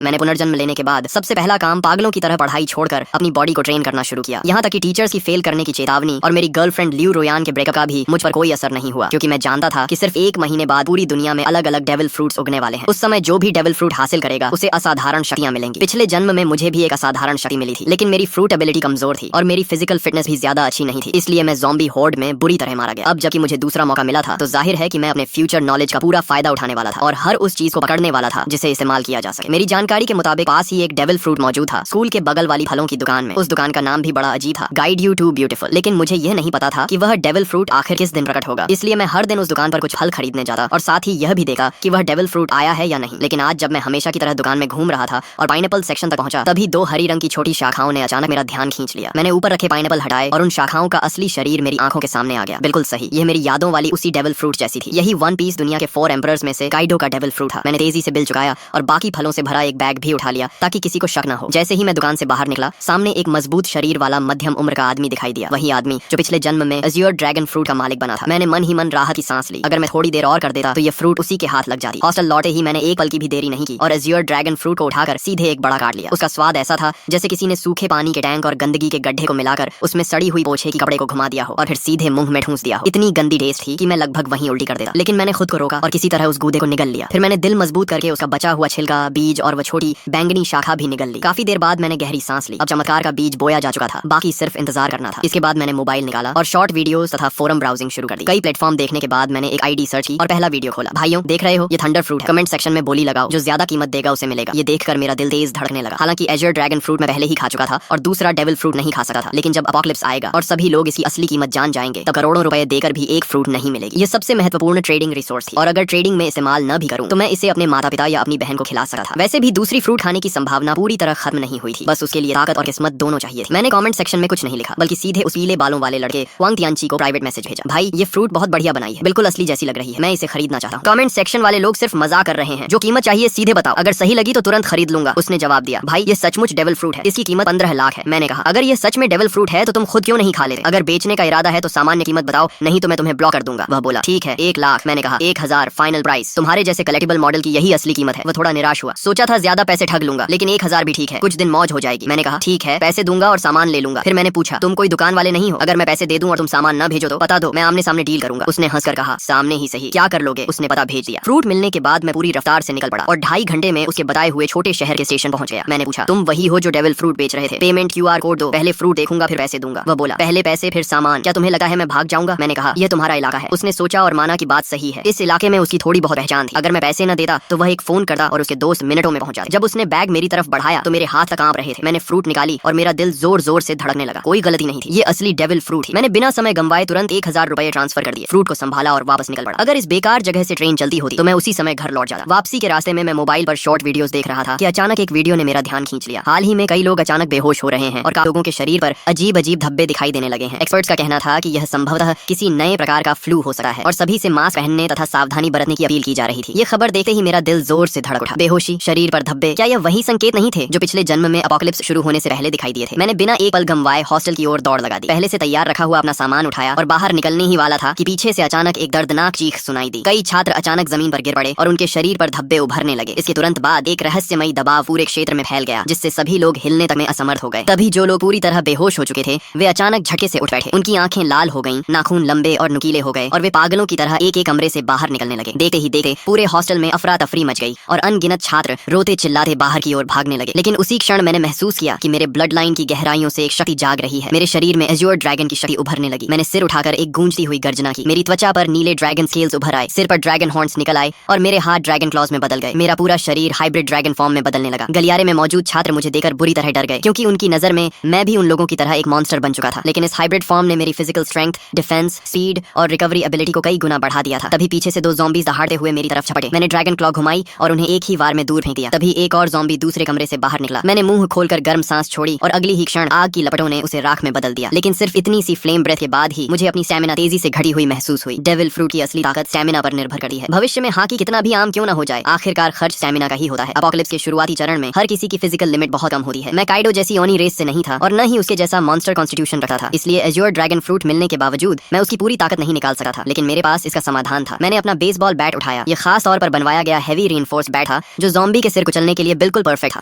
मैंने पुनर्जन्म लेने के बाद सबसे पहला काम पागलों की तरह पढ़ाई छोड़कर अपनी बॉडी को ट्रेन करना शुरू किया। यहाँ तक कि टीचर्स की फेल करने की चेतावनी और मेरी गर्लफ्रेंड ल्यू रोयान के ब्रेकअप का भी मुझ पर कोई असर नहीं हुआ, क्योंकि मैं जानता था कि सिर्फ 1 महीने बाद पूरी दुनिया में अलग अलग डेविल फ्रूट्स उगने वाले हैं। उस समय जो भी डेविल फ्रूट हासिल करेगा उसे असाधारण शक्तियां मिलेंगी। पिछले जन्म में मुझे भी एक असाधारण शक्ति मिली थी, लेकिन मेरी फ्रूट एबिलिटी कमजोर थी और मेरी फिजिकल फिटनेस भी ज्यादा अच्छी नहीं थी, इसलिए मैं ज़ॉम्बी होर्ड में बुरी तरह मारा गया। अब जबकि मुझे दूसरा मौका मिला था तो जाहिर है कि मैं अपने फ्यूचर नॉलेज का पूरा फायदा उठाने वाला था और हर उस चीज को पकड़ने वाला था जिसे इस्तेमाल किया जा सके। मेरी जानकारी के मुताबिक पास ही एक डेविल फ्रूट मौजूद था, स्कूल के बगल वाली फलों की दुकान में। उस दुकान का नाम भी बड़ा अजीब था, गाइड यू टू ब्यूटीफुल। लेकिन मुझे यह नहीं पता था कि वह डेविल फ्रूट आखिर किस दिन प्रकट होगा, इसलिए मैं हर दिन उस दुकान पर कुछ फल खरीदने जाता और साथ ही यह भी देखा कि वह डेविल फ्रूट आया है या नहीं। लेकिन आज जब मैं हमेशा की तरह दुकान में घूम रहा था और पाइनएप्पल सेक्शन तक पहुंचा, तभी 2 हरी रंग की छोटी शाखाओं ने अचानक मेरा ध्यान खींच लिया। मैंने ऊपर रखे पाइनएप्पल हटाए और उन शाखाओं का असली शरीर मेरी आंखों के सामने आ गया। बिल्कुल सही, यह मेरी यादों वाली उसी डेविल फ्रूट जैसी थी। यही वन पीस दुनिया के 4 एम्परर्स में से काइडो का डेविल फ्रूट था। मैंने तेजी से बिल चुकाया और बाकी फलों से भरा एक बैग भी उठा लिया ताकि किसी को शक न हो। जैसे ही मैं दुकान से बाहर निकला, सामने एक मजबूत शरीर वाला मध्यम उम्र का आदमी दिखाई दिया, वही आदमी जो पिछले जन्म में अज़्योर ड्रैगन फ्रूट का मालिक बना था। मैंने मन ही मन राहत की सांस ली। अगर मैं थोड़ी देर और कर देता तो यह फ्रूट उसी के हाथ लग जाती। हॉस्टल लौटे ही मैंने एक पल की भी देरी नहीं की और अज़्योर ड्रैगन फ्रूट को उठाकर सीधे एक बड़ा काट लिया। उसका स्वाद ऐसा था जैसे किसी ने सूखे पानी के टैंक और गंदगी के गड्ढे को मिलाकर उसमें सड़ी हुई पोछे की कपड़े को घुमा दिया हो और फिर सीधे मुंह में ठूंस दिया हो। इतनी गंदी टेस्ट थी कि मैं लगभग वहीं उल्टी कर देता, लेकिन मैंने खुद को रोका और किसी तरह उस गूदे को निगल लिया। फिर मैंने दिल मजबूत करके उसका बचा हुआ छिलका, बीज और वो छोटी बैंगनी शाखा भी निगल ली। काफी देर बाद मैंने गहरी सांस ली। अब चमत्कार का बीज बोया जा चुका था, बाकी सिर्फ इंतजार करना था। इसके बाद मैंने मोबाइल निकाला और शॉर्ट वीडियोस तथा फोरम ब्राउजिंग शुरू कर दी। कई प्लेटफॉर्म देखने के बाद मैंने एक आईडी सर्च की और पहला वीडियो खोला। भाइयों, देख रहे हो, ये थंडर फ्रूट है। कमेंट सेक्शन में बोली लगाओ, जो ज्यादा कीमत देगा उसे मिलेगा। ये देखकर मेरा दिल तेज धड़कने लगा। हालांकि अज़्योर ड्रैगन फ्रूट मैं पहले ही खा चुका था और दूसरा डेविल फ्रूट नहीं खा सकता था, लेकिन जब अपोकलिप्स आएगा और सभी लोग इसकी असली कीमत जान जाएंगे तब करोड़ों रुपए देकर भी एक फ्रूट नहीं मिलेगी। ये सबसे महत्वपूर्ण ट्रेडिंग रिसोर्स थी और अगर ट्रेडिंग में इस्तेमाल न भी करूं तो मैं इसे अपने माता पिता या अपनी बहन को खिला सकता था। वैसे भी दूसरी फ्रूट खाने की संभावना पूरी तरह खत्म नहीं हुई थी, बस उसके लिए ताकत और किस्मत दोनों चाहिए थी। मैंने कमेंट सेक्शन में कुछ नहीं लिखा, बल्कि सीधे उस पीले बालों वाले लड़के वांग तियानची को प्राइवेट मैसेज भेजा। भाई, ये फ्रूट बहुत बढ़िया बनाई है, बिल्कुल असली जैसी लग रही है, मैं इसे खरीदना चाहता हूँ। कमेंट सेक्शन वाले लोग सिर्फ मजाक कर रहे हैं, जो कीमत चाहिए सीधे बताओ, अगर सही लगी तो तुरंत खरीद लूंगा। उसने जवाब दिया, भाई ये सचमुच डेविल फ्रूट है, इसकी कीमत 15 लाख है। मैंने कहा, अगर ये सच में डेविल फ्रूट है तो तुम खुद क्यों नहीं खा लेते? अगर बेचने का इरादा है तो सामान्य कीमत बताओ, नहीं तो मैं तुम्हें ब्लॉक कर दूंगा। वह बोला, ठीक है 1 लाख। मैंने कहा 1000 फाइनल प्राइस। तुम्हारे जैसे कलेक्टिबल मॉडल की यही असली कीमत है। वह थोड़ा निराश हुआ, सोचा था ज्यादा पैसे ठग लूंगा, लेकिन 1000 भी ठीक है, कुछ दिन मौज हो जाएगी। मैंने कहा ठीक है, पैसे दूंगा और सामान ले लूंगा। फिर मैंने पूछा, तुम कोई दुकान वाले नहीं हो? अगर मैं पैसे दे दूं और तुम सामान न भेजो तो बता दो, मैं आमने सामने डील करूंगा। उसने हंसकर कहा, सामने ही सही, क्या कर लोगे? उसने पता भेज दिया। फ्रूट मिलने के बाद मैं पूरी रफ्तार से निकल पड़ा और 2.5 घंटे में उसके बताए हुए छोटे शहर के स्टेशन पहुंच गया। मैंने पूछा, तुम वही हो जो डेविल फ्रूट बेच रहे थे? पेमेंट QR कोड दो, पहले फ्रूट देखूंगा फिर पैसे दूंगा। वह बोला, पहले पैसे फिर सामान, क्या तुम्हें लगा है मैं भाग जाऊंगा? मैंने कहा, यह तुम्हारा इलाका है। उसने सोचा और माना कि बात सही है, इस इलाके में उसकी थोड़ी बहुत पहचान थी। अगर मैं पैसे न देता तो वह एक फोन करता और उसके दोस्त मिनटों में पहुंच जाते। जब उसने बैग मेरी तरफ बढ़ाया तो मेरे हाथ तक कांप रहे थे। मैंने फ्रूट निकाली और मेरा दिल जोर जोर से धड़कने लगा। कोई गलती नहीं थी, ये असली डेविल फ्रूट थी। मैंने बिना समय गंवाए तुरंत 1000 रुपए ट्रांसफर कर दिए, फ्रूट को संभाला और वापस निकल पड़ा। अगर इस बेकार जगह से ट्रेन चलती होती तो मैं उसी समय घर लौट जाता। वापसी के रास्ते में मैं मोबाइल पर शॉर्ट वीडियोस देख रहा था कि अचानक एक वीडियो ने मेरा ध्यान खींच लिया। हाल ही में कई लोग अचानक बेहोश हो रहे हैं और लोगों के शरीर पर अजीब अजीब धब्बे दिखाई देने लगे हैं। एक्सपर्ट्स का कहना था कि यह संभवतः किसी नए प्रकार का फ्लू हो सकता है और सभी से मास्क पहनने तथा सावधानी बरतने की अपील की जा रही थी। ये खबर देखते ही मेरा दिल जोर से धड़क उठा। बेहोशी, शरीर पर धब्बे, क्या यह वही संकेत नहीं थे जो पिछले जन्म में अपोकलिप्स शुरू होने से पहले दिखाई दिए थे? मैंने बिना एक पल गंवाए हॉस्टल की ओर दौड़ लगा दी। पहले से तैयार रखा हुआ अपना सामान उठाया और बाहर निकलने ही वाला था कि पीछे से अचानक एक दर्दनाक चीख सुनाई दी। कई छात्र अचानक जमीन पर गिर पड़े और उनके शरीर पर धब्बे उभरने लगे। इसके तुरंत बाद एक रहस्यमयी दबाव पूरे क्षेत्र में फैल गया, जिससे सभी लोग हिलने तक में असमर्थ हो गए। तभी जो लोग पूरी तरह बेहोश हो चुके थे वे अचानक झटके से उठ बैठे। उनकी आंखें लाल हो गईं, नाखून लंबे और नुकीले हो गए और वे पागलों की तरह एक एक कमरे से बाहर निकलने लगे। देखते ही देखते पूरे हॉस्टल में अफरा तफरी मच गई और अनगिनत छात्र रोते चिल्लाते बाहर की ओर भागने लगे। लेकिन उसी क्षण मैंने महसूस किया कि मेरे ब्लड लाइन की गहराइयों से एक शक्ति जाग रही है। मेरे शरीर में अज़्योर ड्रैगन की शक्ति उभरने लगी। मैंने सिर उठाकर एक गूंजती हुई गर्जना की। मेरी त्वचा पर नीले ड्रैगन स्केल्स उभर आए, सिर पर ड्रैगन हॉर्न्स निकल आए और मेरे हाथ ड्रैगन क्लॉज में बदल गए। मेरा पूरा शरीर हाइब्रिड ड्रैगन फॉर्म में बदलने लगा। गलियारे में मौजूद छात्र मुझे देखकर बुरी तरह डर गए, क्योंकि उनकी नजर में मैं भी उन लोगों की तरह एक मॉन्स्टर बन चुका था। लेकिन इस हाइब्रिड फॉर्म ने मेरी फिजिकल स्ट्रेंथ, डिफेंस, स्पीड और रिकवरी एबिलिटी को कई गुना बढ़ा दिया था। तभी पीछे से 2 ज़ॉम्बीज़ दहाड़ते हुए मेरी तरफ झपटे। मैंने ड्रैगन क्लॉ घुमाई और उन्हें एक ही वार में दूर फेंक दिया। तभी एक और ज़ॉम्बी दूसरे कमरे से बाहर निकला। मैंने मुंह खोलकर गर्म सांस छोड़ी और अगली ही क्षण आग की लपटों ने उसे राख में बदल दिया। लेकिन सिर्फ इतनी सी फ्लेम ब्रेथ के बाद ही मुझे अपनी स्टैमिना तेजी से घटी हुई महसूस हुई। डेविल फ्रूट की असली ताकत स्टैमिना पर निर्भर करती है। भविष्य में हाकी कितना भी आम क्यों न हो जाए, आखिरकार खर्च स्टैमिना का ही होता है। अपोकलिप्स के शुरुआती चरण में हर किसी की फिजिकल लिमिट बहुत कम होती है। मैं काइडो जैसी ओनी रेस से नहीं था और न ही उसके जैसा मॉन्स्टर कॉन्स्टिट्यूशन रखता था, इसलिए अज़्योर ड्रैगन फ्रूट मिलने के बावजूद मैं उसकी पूरी ताकत नहीं निकाल सका था। लेकिन मेरे पास इसका समाधान था। मैंने अपना बेसबॉल बैट उठाया। यह खास तौर पर बनवाया गया हैवी रीइंफोर्स्ड बैट था जो ज़ॉम्बी के सिर कुचलने के लिए बिल्कुल परफेक्ट था।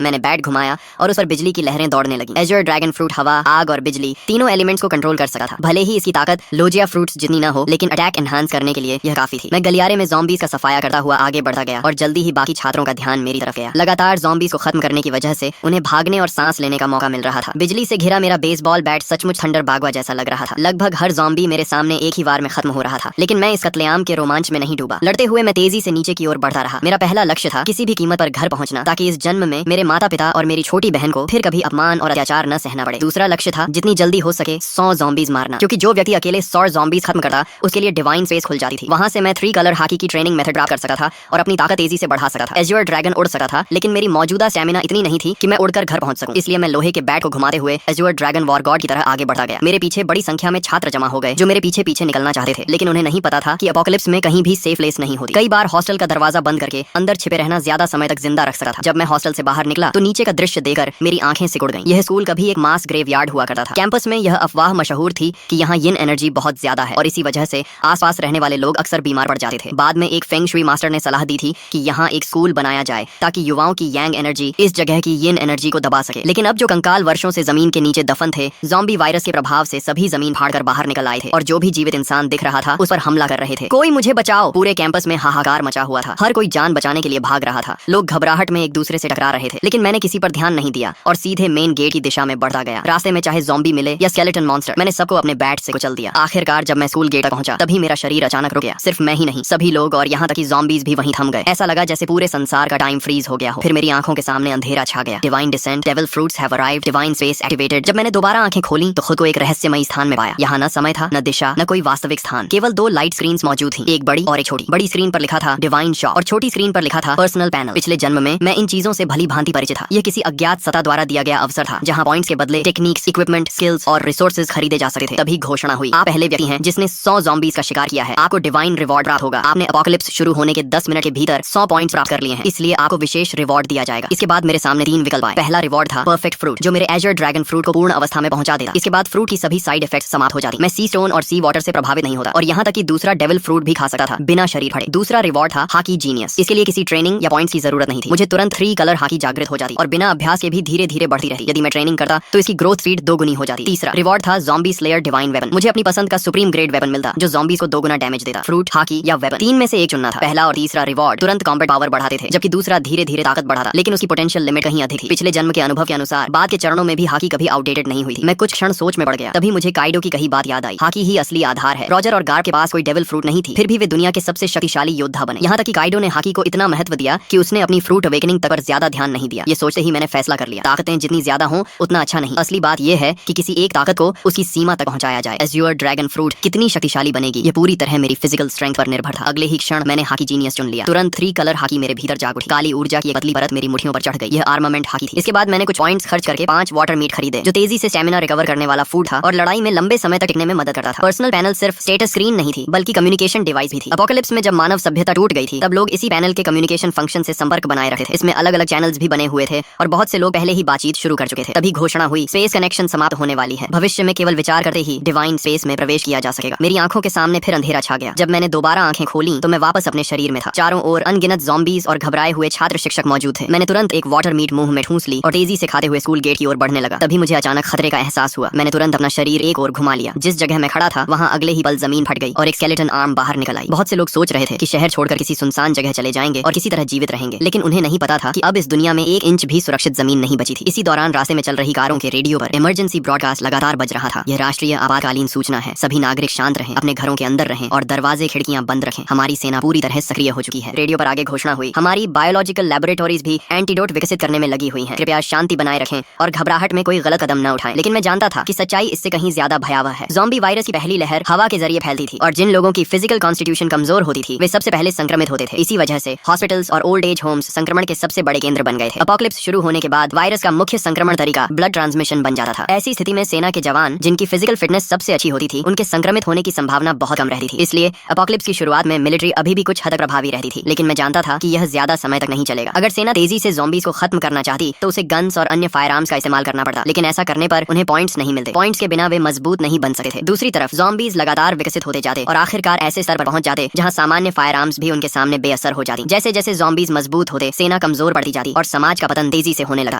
मैंने बैट घुमाया और उस पर बिजली की लहरें दौड़ने लगी। एज़्योर ड्रैगन फ्रूट हवा, आग और बिजली तीनों एलिमेंट्स को कंट्रोल कर सका था। भले ही इसकी ताकत लोजिया फ्रूट्स जितनी न हो, लेकिन अटैक एनहांस करने के लिए यह काफी थी। मैं गलियारे में ज़ॉम्बीज का सफाया करता हुआ आगे बढ़ता गया और जल्दी ही बाकी छात्रों का ध्यान मेरी तरफ गया। लगातार ज़ॉम्बीज को खत्म करने की वजह से उन्हें भागने और सांस लेने का मौका मिल रहा था। बिजली से घिरा मेरा बेसबॉल बैट सचमुच थंडर बागवा जैसा लग रहा था। लगभग हर ज़ॉम्बी मेरे सामने एक ही बार में खत्म हो रहा था, लेकिन मैं इस कत्लेआम के रोमांच में नहीं डूबा। लड़ते हुए मैं तेजी से नीचे की ओर बढ़ता रहा। मेरा पहला लक्ष्य था किसी भी कीमत पर घर पहुंचना, ताकि इस जन्म में मेरे माता पिता और मेरी छोटी बहन को फिर कभी अपमान और अत्याचार न सहना पड़े। दूसरा लक्ष्य था जितनी जल्दी हो सके 100 ज़ॉम्बीज मारना, क्योंकि जो व्यक्ति अकेले 100 ज़ॉम्बीज खत्म करता उसके लिए डिवाइन स्पेस खुल जाती थी। वहां से मैं 3 कलर हॉकी की ट्रेनिंग मेथड प्राप्त कर सकता था और अपनी ताकत तेजी से बढ़ा सकता था। एज़्योर ड्रैगन उड़ सकता था, लेकिन मेरी मौजूदा स्टैमिना इतनी नहीं थी कि मैं उड़कर घर पहुंच सकूं। इसलिए मैं लोहे के बैट को घुमाते हुए एज़्योर ड्रैगन वॉर गॉड की तरह आगे बढ़ता गया। मेरे पीछे बड़ी संख्या में छात्र जमा हो गए जो मेरे पीछे पीछे निकलना चाहते थे, लेकिन उन्हें नहीं पता था कि एपोकलिप्स में कहीं भी सेफ प्लेस नहीं होती। कई बार हॉस्टल का दरवाजा बंद करके अंदर छिपे रहना ज्यादा समय तक जिंदा रख सकता था। जब मैं हॉस्टल से बाहर निकला तो नीचे का दृश्य देखकर मेरी आंखें सिकुड़ गईं। यह स्कूल कभी एक मास ग्रेव यार्ड हुआ करता था। कैंपस में यह अफवाह मशहूर थी कि यहाँ यिन एनर्जी बहुत ज्यादा है और इसी वजह से आसपास रहने वाले लोग अक्सर बीमार पड़ जाते थे। बाद में एक फेंग शुई मास्टर ने सलाह दी थी कि यहाँ एक स्कूल बनाया जाए ताकि युवाओं की यांग एनर्जी इस जगह की यिन एनर्जी को दबा सके। लेकिन अब जो कंकाल वर्षों से जमीन के नीचे दफन थे, ज़ॉम्बी वायरस के प्रभाव से सभी जमीन फाड़कर बाहर निकल आए थे और जो भी जीवित इंसान दिख रहा था उस पर हमला कर रहे थे। कोई मुझे बचाओ! पूरे कैंपस में हाहाकार मचा हुआ था। हर कोई जान बचाने के लिए भाग रहा था। लोग घबराहट में एक दूसरे से टकरा रहे थे, लेकिन मैंने किसी पर ध्यान नहीं दिया और सीधे मेन गेट की दिशा में बढ़ता गया। रास्ते में चाहे ज़ॉम्बी मिले या स्केलेटन मॉन्स्टर, मैंने सबको अपने बैट से कुचल दिया। आखिरकार जब मैं स्कूल गेट तक पहुंचा तभी मेरा शरीर अचानक रुक गया। सिर्फ मैं ही नहीं, सभी लोग और यहाँ तक कि ज़ॉम्बीज भी वहीं थम गए। ऐसा लगा जैसे पूरे संसार का टाइम फ्रीज हो गया हो। फिर मेरी आंखों के सामने अंधेरा छा गया। Divine descent, devil fruits have arrived, divine space activated. जब मैंने दोबारा आंखें खोली तो खुद को एक रहस्यमयी स्थान में पाया। यहाँ न समय था, न दिशा, न कोई वास्तविक स्थान। केवल 2 लाइट स्क्रीन्स मौजूद थी, एक बड़ी और एक छोटी। बड़ी स्क्रीन पर लिखा था डिवाइन शॉप और छोटी स्क्रीन पर लिखा था पर्सनल पैनल। पिछले जन्म में मैं इन चीजों से भली भांति परिचित था। यह किसी अज्ञात सत्ता द्वारा दिया गया अवसर था, जहाँ पॉइंट्स के बदले टेक्निक्स, इक्विपमेंट, स्किल्स और रिसोर्सेज खरीदे जा सकते थे। तभी घोषणा हुई, आप पहले व्यक्ति हैं जिसने 100 ज़ॉम्बीज का शिकार किया है। आपको डिवाइन रिवॉर्ड प्राप्त होगा। आपने एपोकलिप्स शुरू होने के 10 मिनट के भीतर 100 पॉइंट्स प्राप्त कर लिए हैं, इसलिए आपको विशेष रिवॉर्ड दिया जाएगा। इसके बाद मेरे सामने 3 विकल्प आए। पहला रिवॉर्ड था परफेक्ट फ्रूट, जो मेरे एज़्योर ड्रैगन फ्रूट को पूर्ण अवस्था में पहुंचा देता। इसके बाद फ्रूट की सभी साइड इफेक्ट्स समाप्त हो जाती। मैं सी स्टोन और सी वाटर से प्रभावित नहीं होता और यहाँ तक कि दूसरा डेविल फ्रूट भी खा सकता था बिना शरीर फटे। दूसरा रिवॉर्ड था हॉकी जीनियस। इसके लिए किसी ट्रेनिंग या पॉइंट्स की जरूरत नहीं थी। मुझे तुरंत 3 कलर हॉकी जागृत हो जाती और बिना अभ्यास के भी धीरे धीरे बढ़ती रहती। यदि मैं ट्रेनिंग करता तो इसकी ग्रोथ स्पीड 2 गुनी हो जाती। तीसरा रिवॉर्ड था ज़ॉम्बी स्लेयर डिवाइन वेपन। मुझे अपनी पसंद का सुप्रीम ग्रेड वेपन मिलता जो ज़ॉम्बीज को 2 गुना डैमेज देता। फ्रूट, हॉकी या वेपन, 3 में से एक चुनना था। पहला और तीसरा रिवॉर्ड तुरंत कॉम्बैट पावर बढ़ाते थे, जबकि दूसरा धीरे धीरे ताकत बढ़ाता, लेकिन उसकी पोटेंशियल लिमिट कहीं अधिक थी। पिछले जन्म के अनुभव के अनुसार बाद के चरणों में भी हॉकी कभी आउटडेटेड नहीं हुई थी। मैं कुछ क्षण सोच में पड़ गया। तभी मुझे काइडो की कही बात याद आई, हॉकी ही असली आधार है। रॉजर और गार्ब के पास कोई डेविल फ्रूट नहीं थी, फिर भी वे दुनिया के सबसे शक्तिशाली योद्धा बने। यहाँ तक कि काइडो ने हॉकी को इतना महत्व दिया कि उसने अपनी फ्रूट अवेकनिंग तक पर ज्यादा ध्यान नहीं दिया। ये सोचते ही मैंने फैसला कर लिया, ताकतें जितनी ज्यादा हों उतना अच्छा नहीं। असली बात यह है कि किसी एक ताकत को उसकी सीमा तक पहुंचाया जाए। एज़्योर ड्रैगन फ्रूट कितनी शक्तिशाली बनेगी, ये पूरी तरह मेरी फिजिकल स्ट्रेंथ पर निर्भर था। अगले ही क्षण मैंने हॉकी जीनियस चुन लिया। तुरंत 3 कलर हॉकी मेरे भीतर जाग उठी। काली ऊर्जा की एक पतली परत मेरी मुट्ठियों पर चढ़ गई। यह आर्मामेंट हॉकी थी। इसके बाद मैंने कुछ पॉइंट्स खर्च करके 5 वाटर मीट खरीदे, जो तेजी से स्टैमिना रिकवर करने वाला फूड था और लड़ाई में लंबे समय तक टिकने में मदद करता था। पर्सनल पैनल सिर्फ स्टेटस स्क्रीन नहीं थी, बल्कि कम्युनिकेशन डिवाइस भी थी। एपोकलिप्स में जब मानव सभ्यता टूट गई थी, तब लोग इसी पैनल के कम्युनिकेशन फंक्शन से संपर्क बनाए रखते थे। इसमें अलग अलग चैनल्स भी बने हुए थे और बहुत से लोग पहले ही बातचीत शुरू कर चुके थे। तभी घोषणा हुई, स्पेस कनेक्शन समाप्त होने वाली है। भविष्य में केवल विचार करते ही डिवाइन स्पेस में प्रवेश किया जा सकेगा। मेरी आंखों के सामने फिर अंधेरा छा गया। जब मैंने दोबारा आंखें खोली तो मैं वापस अपने शरीर में था। चारों ओर अनगिनत ज़ॉम्बीज और घबराए हुए छात्र शिक्षक मौजूद थे। मैंने तुरंत एक वाटर मीट मुंह में ठूंस ली और तेजी से खाते हुए स्कूल गेट की ओर बढ़ने लगा। तभी मुझे अचानक खतरे का एहसास हुआ। मैंने तुरंत अपना शरीर एक ओर घुमा लिया। जिस जगह मैं खड़ा था वहां अगले ही पल जमीन फट गई और एक स्केलेटन आर्म बाहर निकल आई। बहुत से लोग सोच रहे थे कि शहर छोड़कर किसी सुनसान जगह चले जाएंगे और किसी तरह जीवित रहेंगे, लेकिन उन्हें नहीं पता था कि अब इस दुनिया में 1 इंच भी सुरक्षित जमीन नहीं बची थी। इसी दौरान रास्ते में चल रही कारों के रेडियो पर इमरजेंसी ब्रॉडकास्ट लगातार बज रहा था। यह राष्ट्रीय आपातकालीन सूचना है। सभी नागरिक शांत रहें, अपने घरों के अंदर रहें और दरवाजे खिड़कियां बंद रखें। हमारी सेना पूरी तरह सक्रिय हो चुकी है। रेडियो पर आगे घोषणा हुई, हमारी बायोलॉजिकल लैबोरेटरीज भी एंटीडोट विकसित करने में लगी हुई हैं। कृपया शांति बनाए रखें और घबराहट में कोई गलत कदम न उठाएं। लेकिन मैं जानता था कि सच्चाई इससे कहीं ज्यादा भयावह है। ज़ॉम्बी वायरस की पहली लहर हवा के जरिए फैलती थी और जिन लोगों की फिजिकल कॉन्स्टिट्यूशन कमजोर होती थी वे सबसे पहले संक्रमित होते थे। इसी वजह से हॉस्पिटल्स और ओल्ड एज होम्स संक्रमण के सबसे बड़े केंद्र बन गए थे। एपोकलिप्स शुरू होने के बाद वायरस का मुख्य संक्रमण तरीका ब्लड ट्रांसमिशन बन जाता था। ऐसी स्थिति में सेना के जवान जिनकी फिजिकल फिटनेस सबसे अच्छी होती थी, उनके संक्रमित होने की संभावना बहुत कम रहती थी। इसलिए एपोकलिप्स की शुरुआत में मिलिट्री अभी भी कुछ हद तक प्रभावी रहती थी, लेकिन मैं जानता था कि यह ज्यादा समय तक नहीं चलेगा। अगर सेना तेजी से ज़ॉम्बीज को खत्म करना चाहती तो उसे गन्स और अन्य फायर आर्म्स का इस्तेमाल करना पड़ता, लेकिन ऐसा करने पर उन्हें पॉइंट्स नहीं मिलते। पॉइंट्स के बिना वे मजबूत नहीं बन सकते थे। दूसरी तरफ ज़ॉम्बीज लगातार विकसित होते जाते और आखिरकार ऐसे स्तर पर पहुंच जाते जहां सामान्य फायर आर्म्स भी उनके सामने बेअसर हो जाती। जैसे जैसे ज़ॉम्बीज मजबूत होते, सेना दुनिया कमजोर पड़ती जाती और समाज का पतन तेजी से होने लगा।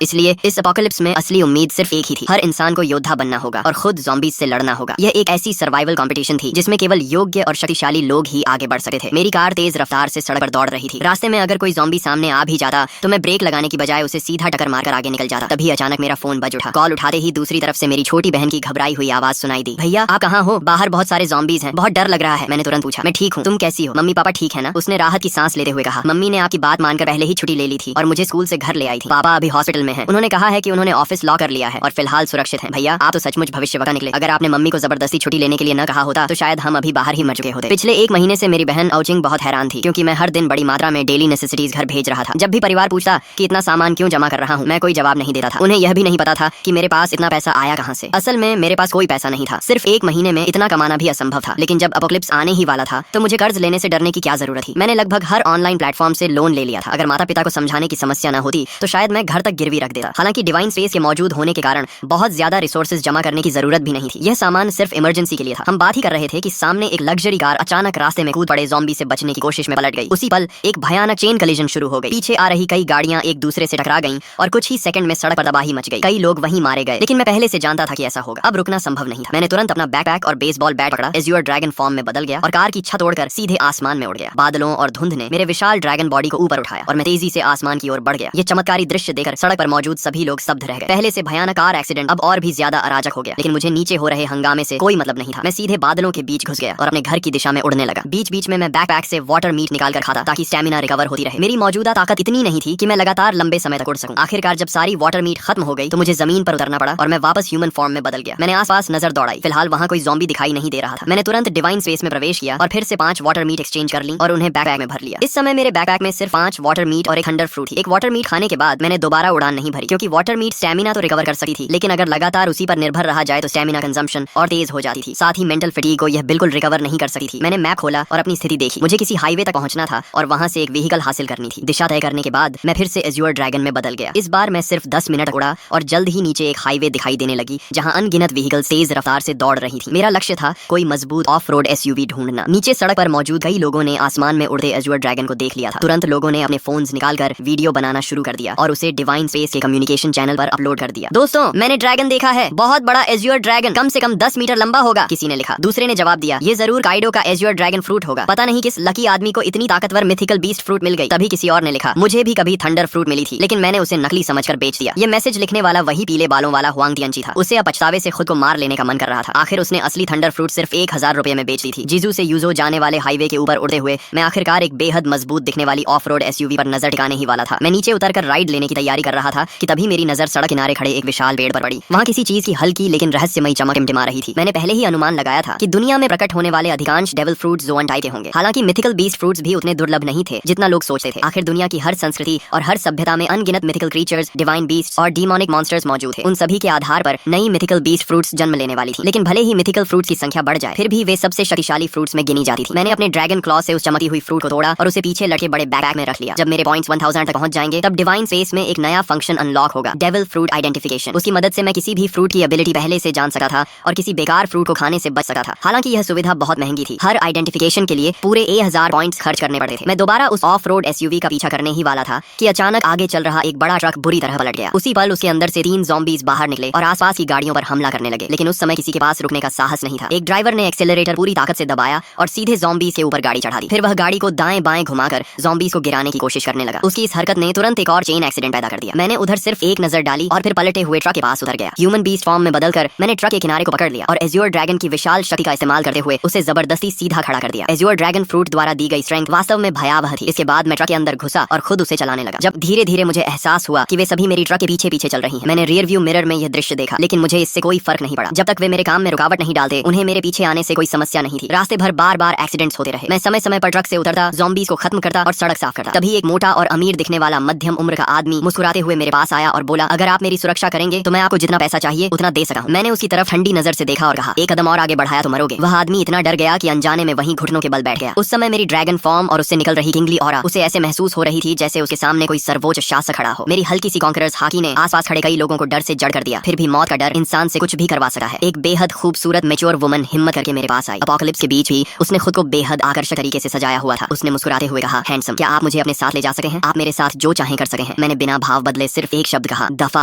इसलिए इस एपोकलिप्स में असली उम्मीद सिर्फ एक ही थी, हर इंसान को योद्धा बनना होगा और खुद ज़ॉम्बीज से लड़ना होगा। यह एक ऐसी सर्वाइवल कंपटीशन थी जिसमें केवल योग्य और शक्तिशाली लोग ही आगे बढ़ सकते थे। मेरी कार तेज रफ्तार से सड़क पर दौड़ रही थी। रास्ते में अगर कोई ज़ॉम्बी सामने आ भी जाता तो मैं ब्रेक लगाने की बजाय उसे सीधा टक्कर मारकर आगे निकल जाता। तभी अचानक मेरा फोन बज उठा। कॉल उठाते ही दूसरी तरफ से मेरी छोटी बहन की घबराई हुई आवाज सुनाई दी। भैया आप कहाँ हो? बाहर बहुत सारे ज़ॉम्बीज हैं, बहुत डर लग रहा है। मैंने तुरंत पूछा। मैं ठीक हूँ, तुम कैसी हो? मम्मी पापा ठीक है ना? उसने राहत की सांस लेते हुए कहा। मम्मी ने आपकी बात मानकर पहले ही छुट्टी ले ली थी और मुझे स्कूल से घर ले आई थी। पापा अभी हॉस्पिटल में हैं। उन्होंने कहा है कि उन्होंने ऑफिस लॉक कर लिया है और फिलहाल सुरक्षित हैं। भैया आप तो सचमुच भविष्यवक्ता निकले। अगर आपने मम्मी को जबरदस्ती छुट्टी लेने के लिए न कहा होता तो शायद हम अभी बाहर ही मर चुके होते। पिछले एक महीने से मेरी बहन औचिंग बहुत हैरान थी क्योंकि मैं हर दिन बड़ी मात्रा में डेली नेसेसिटीज घर भेज रहा था। जब भी परिवार पूछता कि इतना सामान क्यों जमा कर रहा हूँ, मैं कोई जवाब नहीं देता था। उन्हें यह भी नहीं पता था कि मेरे पास इतना पैसा आया कहाँ से। असल में मेरे पास कोई पैसा नहीं था, सिर्फ एक महीने में इतना कमाना भी असंभव था। लेकिन जब एपोकलिप्स आने ही वाला था तो मुझे कर्ज लेने से डरने की क्या जरूरत थी। मैंने लगभग हर ऑनलाइन प्लेटफॉर्म से लोन ले लिया था। अगर माता पिता को समझाने की समस्या न होती तो शायद मैं घर तक गिरवी रख देता। हालांकि डिवाइन स्पेस के मौजूद होने के कारण बहुत ज्यादा रिसोर्सेज जमा करने की जरूरत भी नहीं थी। यह सामान सिर्फ इमरजेंसी के लिए था। हम बात ही कर रहे थे कि सामने एक लग्जरी कार अचानक रास्ते में कूद पड़े ज़ॉम्बी से बचने की कोशिश में पलट गई। उसी पल एक भयानक चेन कलिजन शुरू हो गई। पीछे आ रही कई गाड़ियां एक दूसरे से टकरा गईं और कुछ ही सेकंड में सड़क पर तबाही मच गई। कई लोग वहीं मारे गए। लेकिन मैं पहले से जानता था कि ऐसा होगा। अब रुकना संभव नहीं था। मैंने तुरंत अपना बैकपैक और बेसबॉल बैट पकड़ा, एज़्योर ड्रैगन फॉर्म में बदल गया और कार की छत तोड़कर सीधे आसमान में उड़ गया। बादलों और धुंध ने मेरे विशाल ड्रैगन बॉडी को ऊपर उठाया और मैं तेजी से आसमान की ओर बढ़ गया। ये चमत्कारी दृश्य देखकर सड़क पर मौजूद सभी लोग स्तब्ध रह गए। पहले से भयानक कार एक्सीडेंट अब और भी ज्यादा अराजक हो गया। लेकिन मुझे नीचे हो रहे हंगामे से कोई मतलब नहीं था। मैं सीधे बादलों के बीच घुस गया और अपने घर की दिशा में उड़ने लगा। बीच बीच में मैं बैकपैक से वाटर मीट निकाल कर खाता ताकि स्टैमिना रिकवर होती रहे। मेरी मौजूदा ताकत इतनी नहीं थी कि मैं लगातार लंबे समय तक उड़ सकूं। आखिरकार जब सारी वाटर मीट खत्म हो गई तो मुझे जमीन पर उतरना पड़ा और मैं वापस ह्यूमन फॉर्म में बदल गया। मैंने आसपास नजर दौड़ाई। फिलहाल वहां कोई ज़ॉम्बी दिखाई नहीं दे रहा था। मैंने तुरंत डिवाइन स्पेस में प्रवेश किया और फिर से 5 वाटर मीट एक्सचेंज कर ली और उन्हें बैकपैक में भर लिया। इस समय मेरे बैकपैक में सिर्फ 5 वाटर मीट और एक हंडर फ्रूट थी। एक वाटर मीट खाने के बाद मैंने दोबारा उड़ान नहीं भरी क्योंकि वाटर मीट स्टैमिना तो रिकवर कर सकती थी, लेकिन अगर लगातार उसी पर निर्भर रहा जाए तो स्टैमिना कंजम्पशन और तेज हो जाती थी। साथ ही मेंटल फटीग को यह बिल्कुल रिकवर नहीं कर सकती थी। मैंने मैप खोला और अपनी स्थिति देखी। मुझे किसी हाईवे तक पहुंचना था और वहां से एक व्हीकल हासिल करनी थी। दिशा तय करने के बाद मैं फिर से एज़्योर ड्रैगन में बदल गया। इस बार मैं सिर्फ 10 मिनट उड़ा और जल्द ही नीचे एक हाईवे दिखाई देने लगी जहां अनगिनत व्हीकल तेज रफ्तार से दौड़ रही थी। मेरा लक्ष्य था कोई मजबूत ऑफ रोड एसयूवी ढूंढना। नीचे सड़क पर मौजूद कई लोगों ने आसमान में उड़ते एज़्योर ड्रैगन को देख लिया था। तुरंत लोगों ने अपने फोन्स निकालकर वीडियो बनाना शुरू कर दिया और उसे डिवाइन स्पेस के कम्युनिकेशन चैनल पर अपलोड कर दिया। दोस्तों मैंने ड्रैगन देखा है, बहुत बड़ा एज़्योर ड्रैगन, कम से कम 10 मीटर लंबा होगा, किसी ने लिखा। दूसरे ने जवाब दिया, ये जरूर काइडो का एज़्योर ड्रैगन फ्रूट होगा। पता नहीं किस लकी आदमी को इतनी ताकतवर मिथिकल बीस्ट फ्रूट मिल गई। तभी किसी और ने लिखा, मुझे भी कभी थंडर फ्रूट मिली थी लेकिन मैंने उसे नकली समझकर बेच दिया। ये मैसेज लिखने वाला वही पीले बालों वाला हुआंग तियनची था। उसे अब पछतावे से खुद को मार लेने का मन कर रहा था। आखिर उसने असली थंडर फ्रूट सिर्फ 1000 रुपए में बेच दी थी। जीजू से यूजो जाने वाले हाईवे के ऊपर उड़ते हुए मैं आखिरकार एक बेहद मजबूत दिखने वाली ऑफ रोड एसयूवी पर नजर टिकाने ही वाला था। मैं नीचे उतरकर राइड लेने की तैयारी कर रहा था कि तभी मेरी नजर सड़क किनारे खड़े एक विशाल पेड़ पर पड़ी। वहाँ किसी चीज की हल्की लेकिन रहस्यमयी चमक टिमटिमा रही थी। मैंने पहले ही अनुमान लगाया था कि दुनिया में प्रकट होने वाले अधिकांश डेविल फ्रूट्स ज़ोन टाइप के होंगे। हालांकि मिथिकल बीस्ट फ्रूट्स भी उतने दुर्लभ नहीं थे जितना लोग सोचते थे। आखिर दुनिया की हर संस्कृति और हर सभ्यता में अनगिनत मिथिकल क्रीचर्स, डिवाइन बीस्ट और डीमोनिक मॉन्स्टर्स मौजूद थे। उन सभी के आधार पर नई मिथिकल बीस्ट फ्रूट्स जन्म लेने वाली थी। लेकिन भले ही मिथिकल फ्रूट्स की संख्या बढ़ जाए फिर भी वे सबसे शक्तिशाली फ्रूट्स में गिनी जाती थी। मैंने अपने ड्रैगन क्लॉ से उस चमकी हुई फ्रूट को तोड़ा और उसे पीछे लटके बड़े बैकपैक में रख लिया। जब मेरे पॉइंट्स 1000 तक पहुंच जाएंगे तब डिवाइन स्पेस में एक नया फंक्शन अनलॉक होगा, डेविल फ्रूट आइडेंटिफिकेशन। उसकी मदद से मैं किसी भी फ्रूट की एबिलिटी पहले से जान सका था और किसी बेकार फ्रूट को खाने से बच सका था। हालांकि यह सुविधा बहुत महंगी थी। हर आइडेंटिफिकेशन के लिए पूरे 1000 पॉइंट्स खर्च करने पड़ते थे। मैं दोबारा उस ऑफ रोड एसयूवी का पीछा करने ही वाला था कि अचानक आगे चल रहा एक बड़ा ट्रक बुरी तरह पलट गया। उसी पल उसके अंदर से 3 ज़ॉम्बीज बाहर निकले और आसपास की गाड़ियों पर हमला करने लगे। लेकिन उस समय किसी के पास रुकने का साहस नहीं था। एक ड्राइवर ने एक्सेलरेटर पूरी ताकत से दबाया और सीधे ज़ॉम्बीज के ऊपर गाड़ी चढ़ा दी। फिर वह गाड़ी को दाएं बाएं घुमाकर ज़ॉम्बीज को गिराने की कोशिश करने लगा। उसकी इस हरकत ने तुरंत एक और चेन एक्सीडेंट पैदा कर दिया। मैंने उधर सिर्फ एक नजर डाली और फिर पलटे हुए ट्रक के पास उतर गया। ह्यूमन बीस्ट फॉर्म में बदलकर मैंने ट्रक के किनारे को पकड़ लिया और एज़्योर ड्रैगन की विशाल शक्ति का इस्तेमाल करते हुए उसे जबरदस्ती सीधा खड़ा कर दिया। एज़्योर ड्रैगन फ्रूट द्वारा दी गई स्ट्रेंथ वास्तव में भयावह थी। इसके बाद मैं ट्रक के अंदर घुसा और खुद उसे चलाने लगा। जब धीरे धीरे मुझे एहसास हुआ कि वे सभी मेरी ट्रक के पीछे पीछे चल रही हैं। मैंने रियर व्यू मिरर में यह दृश्य देखा लेकिन मुझे इससे कोई फर्क नहीं पड़ा। जब तक वे मेरे काम में रुकावट नहीं डालते उन्हें मेरे पीछे आने से कोई समस्या नहीं थी। रास्ते भर बार बार एक्सीडेंट्स होते रहे। मैं समय समय पर ट्रक से उतरता, ज़ॉम्बीज को खत्म करता और सड़क साफ करता। तभी एक मोटा और अमीर दिखने वाला मध्यम उम्र का आदमी मुस्कुराते हुए मेरे पास आया और बोला, अगर आप मेरी सुरक्षा करेंगे तो मैं आपको जितना पैसा चाहिए उतना दे सकता हूँ। मैंने उसकी तरफ ठंडी नजर से देखा और कहा, एक कदम और आगे बढ़ाया तो मरोगे। वह आदमी इतना डर गया कि अनजाने में वहीं घुटनों के बल बैठ गया। उस समय मेरी ड्रैगन फॉर्म और उससे निकल रही किंगली ऑरा उसे ऐसे महसूस हो रही थी जैसे उसके सामने कोई सर्वोच्च शासक खड़ा हो। मेरी हल्की सी कॉन्करर्स हाकी ने आसपास खड़े कई लोगों को डर से जड़ कर दिया। फिर भी मौत का डर इंसान से कुछ भी करवा सकता है। एक बेहद खूबसूरत मैच्योर वुमन हिम्मत करके मेरे पास आई। एपोकलिप्स के बीच भी उसने खुद को बेहद आकर्षक तरीके से सजाया हुआ था। उसने मुस्कुराते हुए कहा, हैंडसम, क्या आप मुझे अपने साथ ले जा सकते हैं? आप मेरे साथ जो चाहें कर सके हैं। मैंने बिना भाव बदले सिर्फ एक शब्द कहा, दफा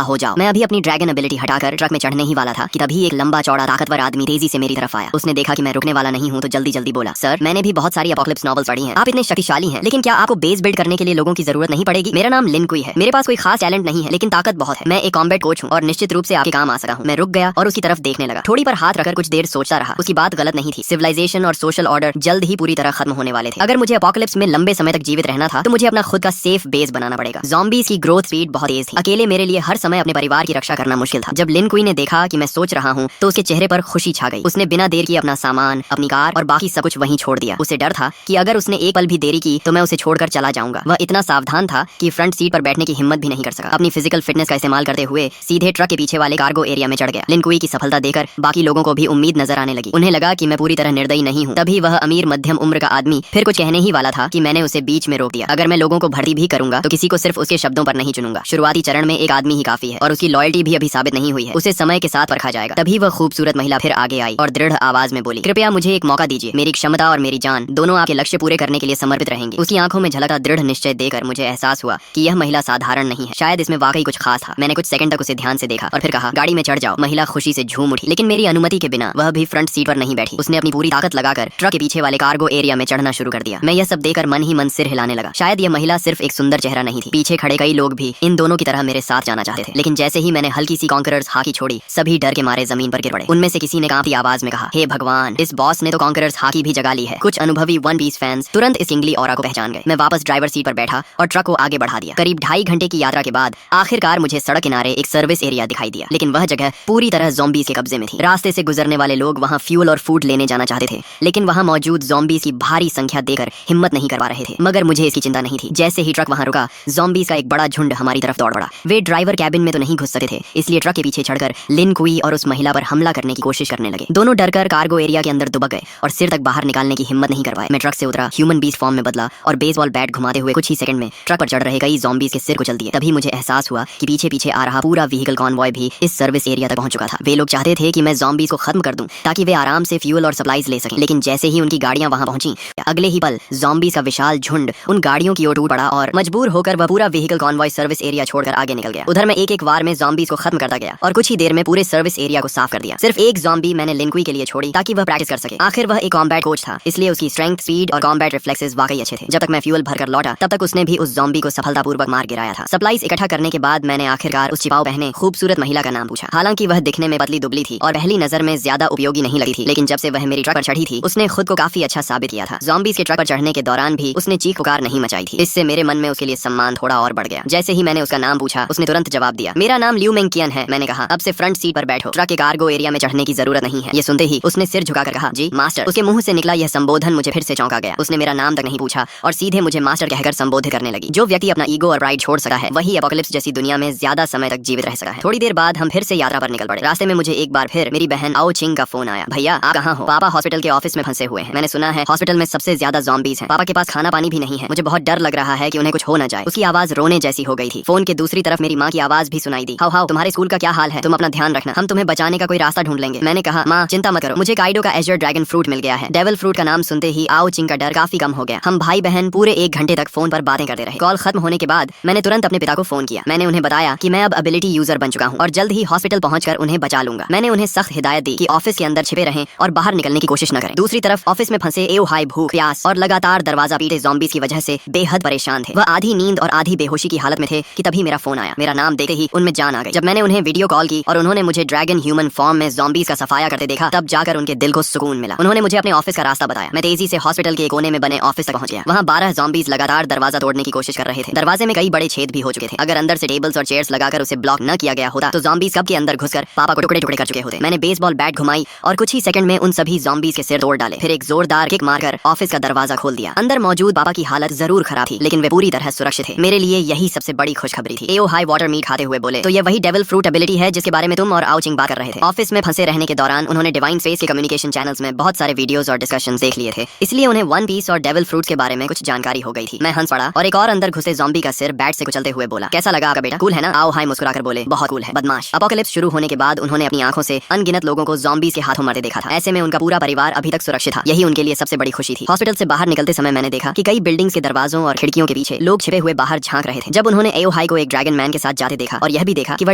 हो जाओ। मैं अभी अपनी ड्रैगन एबिलिटी हटाकर ट्रक में चढ़ने ही वाला था कि तभी एक लंबा चौड़ा ताकतवर आदमी तेजी से मेरी तरफ आया। उसने देखा कि मैं रुकने वाला नहीं हूँ तो जल्दी जल्दी बोला, सर मैंने भी बहुत सारी एपोकलिप्स नॉवेल्स पढ़ी हैं। आप इतने शक्तिशाली हैं, लेकिन क्या आपको बेस बिल्ड करने के लिए लोगों की जरूरत नहीं पड़ेगी? मेरा नाम लिन कुई है। मेरे पास कोई खास टैलेंट नहीं है, लेकिन ताकत बहुत है। मैं एक कॉम्बैट कोच हूँ और निश्चित रूप से आपके काम आ सका हूँ। मैं रुक गया और उसकी तरफ देखने लगा। थोड़ी पर हाथ रखकर कुछ देर सोचता रहा। उसकी बात गलत नहीं थी। सिविलाइजेशन और सोशल ऑर्डर जल्द ही पूरी तरह खत्म होने वाले थे। अगर मुझे एपोकलिप्स में लंबे समय तक जीवित रहना था तो मुझे अपना खुद का सेफ बेस बनाना पड़ेगा। ज़ॉम्बीज़ की ग्रोथ स्पीड बहुत तेज थी। अकेले मेरे लिए हर समय अपने परिवार की रक्षा करना मुश्किल था। जब लिन कुई ने देखा कि मैं सोच रहा हूँ तो उसके चेहरे पर खुशी छा गई। उसने बिना देर किए अपना सामान, अपनी कार और बाकी सब कुछ वहीं छोड़ दिया। उसे डर था कि अगर उसने एक पल भी देरी की तो मैं उसे छोड़कर चला जाऊंगा। वह इतना सावधान था कि फ्रंट सीट पर बैठने की हिम्मत भी नहीं कर सका। अपनी फिजिकल फिटनेस का इस्तेमाल करते हुए सीधे ट्रक के पीछे वाले कार्गो एरिया में चढ़ गया। लिन कुई की सफलता देखकर बाकी लोगों को भी उम्मीद नजर आने लगी। उन्हें लगा कि मैं पूरी तरह निर्दयी नहीं हूँ। तभी वह अमीर मध्यम उम्र का आदमी फिर कुछ कहने ही वाला था कि मैंने उसे बीच में रोक दिया। अगर मैं लोगों को भर्ती भी करूंगा तो किसी को सिर्फ उसके शब्दों पर नहीं चुनूंगा। शुरुआती चरण में एक आदमी ही काफी है और उसकी लॉयल्टी भी अभी साबित नहीं हुई है। उसे समय के साथ परखा जाएगा। तभी वह खूबसूरत महिला फिर आगे आई और दृढ़ आवाज में बोली, कृपया मुझे एक मौका दीजिए। मेरी क्षमता और मेरी जान दोनों आपके लक्ष्य पूरे करने के लिए समर्पित रहेंगी। उसकी आंखों में झलका दृढ़ निश्चय देकर मुझे एहसास हुआ कि यह महिला साधारण नहीं है। शायद इसमें वाकई कुछ खास था। मैंने कुछ सेकंड तक उसे ध्यान से देखा और फिर कहा, गाड़ी में चढ़ जाओ। महिला खुशी से झूम उठी, लेकिन मेरी अनुमति के बिना वह भी फ्रंट सीट पर नहीं बैठी। उसने अपनी पूरी ताकत लगाकर ट्रक के पीछे वाले कार्गो एरिया में चढ़ना शुरू कर दिया। मैं यह सब देखकर मन ही मन सिर हिलाने लगा। शायद यह महिला सिर्फ एक सुंदर चेहरा नहीं थी। पीछे खड़े कई लोग भी इन दोनों की तरह मेरे साथ जाना चाहते थे। लेकिन जैसे ही मैंने हल्की सी कॉन्करर्स हाकी छोड़ी, सभी डर के मारे जमीन पर गिर पड़े। उनमें से किसी ने कांपती आवाज में कहा, हे भगवान, इस बॉस ने तो कॉन्करर्स हाकी भी जगा ली है। कुछ अनुभवी वन पीस फैंस तुरंत इस इंगली ऑरा को पहचान गए। मैं वापस ड्राइवर सीट पर बैठा और ट्रक को आगे बढ़ा दिया। करीब 2.5 घंटे की यात्रा के बाद आखिरकार मुझे सड़क किनारे एक सर्विस एरिया दिखाई दिया। लेकिन वह जगह पूरी तरह ज़ॉम्बीज़ के कब्जे में थी। रास्ते से गुजरने वाले लोग वहाँ फ्यूल और फूड लेने जाना चाहते थे, लेकिन वहाँ मौजूद ज़ॉम्बीज़ की भारी संख्या देखकर हिम्मत नहीं कर पा रहे थे। मगर मुझे इसकी चिंता नहीं थी। जैसे ही ट्रक वहाँ रुका, ज़ॉम्बीज़ का एक बड़ा झुंड हमारी तरफ दौड़ पड़ा। वे ड्राइवर कैबिन में तो नहीं घुस सके थे, इसलिए ट्रक के पीछे चढ़कर लिन कुई और उस महिला पर हमला करने की कोशिश करने लगे। दोनों डरकर कार्गो एरिया के अंदर दुबक गए और सिर तक बाहर निकालने की हिम्मत नहीं कर पाए। मैं ट्रक से उतरा, ह्यूमन बीस्ट फॉर्म में बदला और बेसबॉल बैट घुमाते हुए कुछ ही सेकंड में ट्रक पर चढ़ रहे कई ज़ॉम्बीज़ के सिर कुचल दिए। तभी मुझे एहसास हुआ कि पीछे पीछे आ रहा पूरा व्हीकल कॉन्वॉय भी इस सर्विस एरिया तक पहुंच चुका था। वे लोग चाहते थे कि मैं ज़ॉम्बीज़ को खत्म कर दूं ताकि वे आराम से फ्यूल और सप्लाईज ले सकें। लेकिन जैसे ही उनकी गाड़ियां वहां पहुंची, अगले ही पल ज़ॉम्बीज़ का विशाल झुंड उन गाड़ियों की ओर टूट पड़ा और मजबूर होकर वह पूरा व्हीकल कॉन्वॉय सर्विस एरिया छोड़कर आगे निकल गया। उधर मैं एक एक वार में ज़ॉम्बीज़ को खत्म करता गया और कुछ ही देर में पूरे सर्विस एरिया को साफ कर दिया। सिर्फ एक ज़ॉम्बी मैंने लिन कुई के लिए छोड़ी ताकि वह प्रैक्टिस कर सके। आखिर वह एक कॉम्बैट कोच था, इसलिए उसकी स्ट्रेंथ, स्पीड और कॉम्बैट रिफ्लेक्सेस वाकई अच्छे थे। जब तक मैं फ्यूल भरकर लौटा, तब तक उसने भी उस ज़ॉम्बी को सफलतापूर्वक मार गिराया था। सप्लाईज इकट्ठा करने के बाद मैंने आखिरकार उस छिपाव पहने खूबसूरत महिला का नाम पूछा। हालांकि वह दिखने में पतली दुबली थी और पहली नजर में ज्यादा उपयोगी नहीं लगी थी, लेकिन जब से वह मेरी ट्रक पर चढ़ी थी, उसने खुद को काफी अच्छा साबित किया था। ज़ॉम्बीज़ के ट्रक पर चढ़ने के दौरान भी उसने चीख पुकार नहीं मचाई थी। इससे मेरे मन में उसके लिए सम्मान थोड़ा और बढ़ गया। जैसे ही मैंने उसका नाम पूछा, उसने तुरंत जवाब दिया, मेरा नाम लियू मेंकियन है। मैंने कहा, अब से फ्रंट सीट पर बैठो, ट्रक के कार्गो एरिया में चढ़ने की जरूरत नहीं है। ये सुनते ही उसने सिर झुकाकर कहा, जी मास्टर। उसके मुंह से निकला यह संबोधन मुझे फिर से चौंका गया। उसने मेरा नाम तक नहीं पूछा और सीधे मुझे मास्टर कहकर संबोधित करने लगी। जो व्यक्ति अपना ईगो और प्राइड छोड़ सका है, वही एपोकलिप्स जैसी दुनिया में ज्यादा समय तक जीवित रह सका है। थोड़ी देर बाद हम फिर से यात्रा पर निकल पड़े। रास्ते में मुझे एक बार फिर मेरी बहन आओ चिंग का फोन आया। भैया आप कहाँ हो? पापा हॉस्पिटल के ऑफिस में फंसे हुए हैं। मैंने सुना है हॉस्पिटल में सबसे ज्यादा ज़ॉम्बीज़ हैं। पापा के पास खाना पानी भी नहीं है। मुझे बहुत डर लग रहा है कि उन्हें कुछ हो न जाए। उसकी आवाज रोने जैसी हो गई थी। फोन के दूसरी तरफ मेरी माँ की आवाज भी सुनाई दी। हाउ हाउ, तुम्हारे स्कूल का क्या हाल है? तुम अपना ध्यान रखना, हम तुम्हें बचाने का कोई रास्ता ढूंढ लेंगे। मैंने कहा, माँ चिंता मत करो, मुझे काइडो का एजर ड्रैगन फ्रूट मिल गया है। डेविल फ्रूट का नाम सुनते ही आओ चिंग का डर काफी कम हो गया। हम भाई बहन पूरे 1 घंटे तक फोन पर बातें करते रहे। कॉल खत्म होने के बाद मैंने तुरंत अपने पिता को फोन किया। मैंने उन्हें बताया कि मैं अब एबिलिटी यूजर बन चुका हूँ और जल्द ही हॉस्पिटल पहुंचकर उन्हें बचा लूंगा। मैंने उन्हें सख्त हिदायत दी कि ऑफिस के अंदर छिपे रहें और बाहर निकलने की कोशिश न करें। दूसरी तरफ ऑफिस में फंसे एओ हाई भूख, प्यास और लगातार दरवाजा पीटे ज़ॉम्बीज़ की वजह से बेहद परेशान थे। वह आधी नींद और आधी बेहोशी की हालत में थे कि तभी मेरा फोन आया। मेरा नाम देखते ही उनमें जान आ गई। जब मैंने उन्हें वीडियो कॉल की और उन्होंने मुझे ड्रैगन ह्यूमन फॉर्म में ज़ॉम्बीज़ का सफाया करते देखा, तब जाकर उनके दिल को सुकून मिला। उन्होंने मुझे अपने ऑफिस का रास्ता बताया। मैं तेजी से हॉस्पिटल के कोने में बने ऑफिस तक पहुंच गया। वहाँ 12 ज़ॉम्बीज़ लगातार दरवाजा तोड़ने की कोशिश कर रहे थे। दरवाजे में कई बड़े छेद भी हो चुके थे। अगर अंदर से टेबल्स और चेयर्स लगाकर उसे ब्लॉक न किया गया होता तो ज़ॉम्बीज़ कब के अंदर घुसकर पापा को टुकड़े टुकड़े कर चुके होते। मैंने बेसबॉल बैट घुमाई और कुछ ही सेकंड में उन सभी ज़ॉम्बीज़ के सिर तोड़ डाले। फिर एक जोरदार किक मारकर ऑफिस का दरवाजा खोल दिया। अंदर मौजूद पापा की हालत जरूर खराब थी, लेकिन वे पूरी तरह सुरक्षित थे। मेरे लिए यही सबसे बड़ी खुशखबरी थी। एओ हाई वाटर मीट खाते हुए बोले, तो ये वही डेविल फ्रूट एबिलिटी है जिसके बारे में तुम और आओ चिंग बात कर रहे थे। ऑफिस में फंसे रहने के दौरान उन्होंने डिवाइन स्पेस के कम्युनिकेशन चैनल्स में बहुत सारे वीडियोस और डिस्कशंस देख लिए थे, इसलिए उन्हें वन पीस और डेविल फ्रूट के बारे में कुछ जानकारी हो गई थी। मैं हंस पड़ा और एक और अंदर घुसे ज़ॉम्बी का सिर बैट से कुचलते हुए बोला, कैसा लगा आपका बेटा? कूल है ना? आओ हाई मुस्कुराकर बोले, बहुत कूल है बदमाश। एपोकलिप्स शुरू होने के बाद उन्होंने अपनी आंखों से अनगिनत लोगों को ज़ॉम्बीज़ के हाथों मरते देखा था। ऐसे में उनका पूरा परिवार अभी तक सुरक्षित था। यही उनके लिए सबसे बड़ी खुशी थी। हॉस्पिटल से बाहर निकलते समय मैंने देखा कि कई बिल्डिंग्स के दरवाजों और खिड़कियों के पीछे पीछे लोग छिपे हुए बाहर झांक रहे थे। जब उन्होंने एओ हाई को एक ड्रैगन मैन के साथ जाते देखा और यह भी देखा कि वह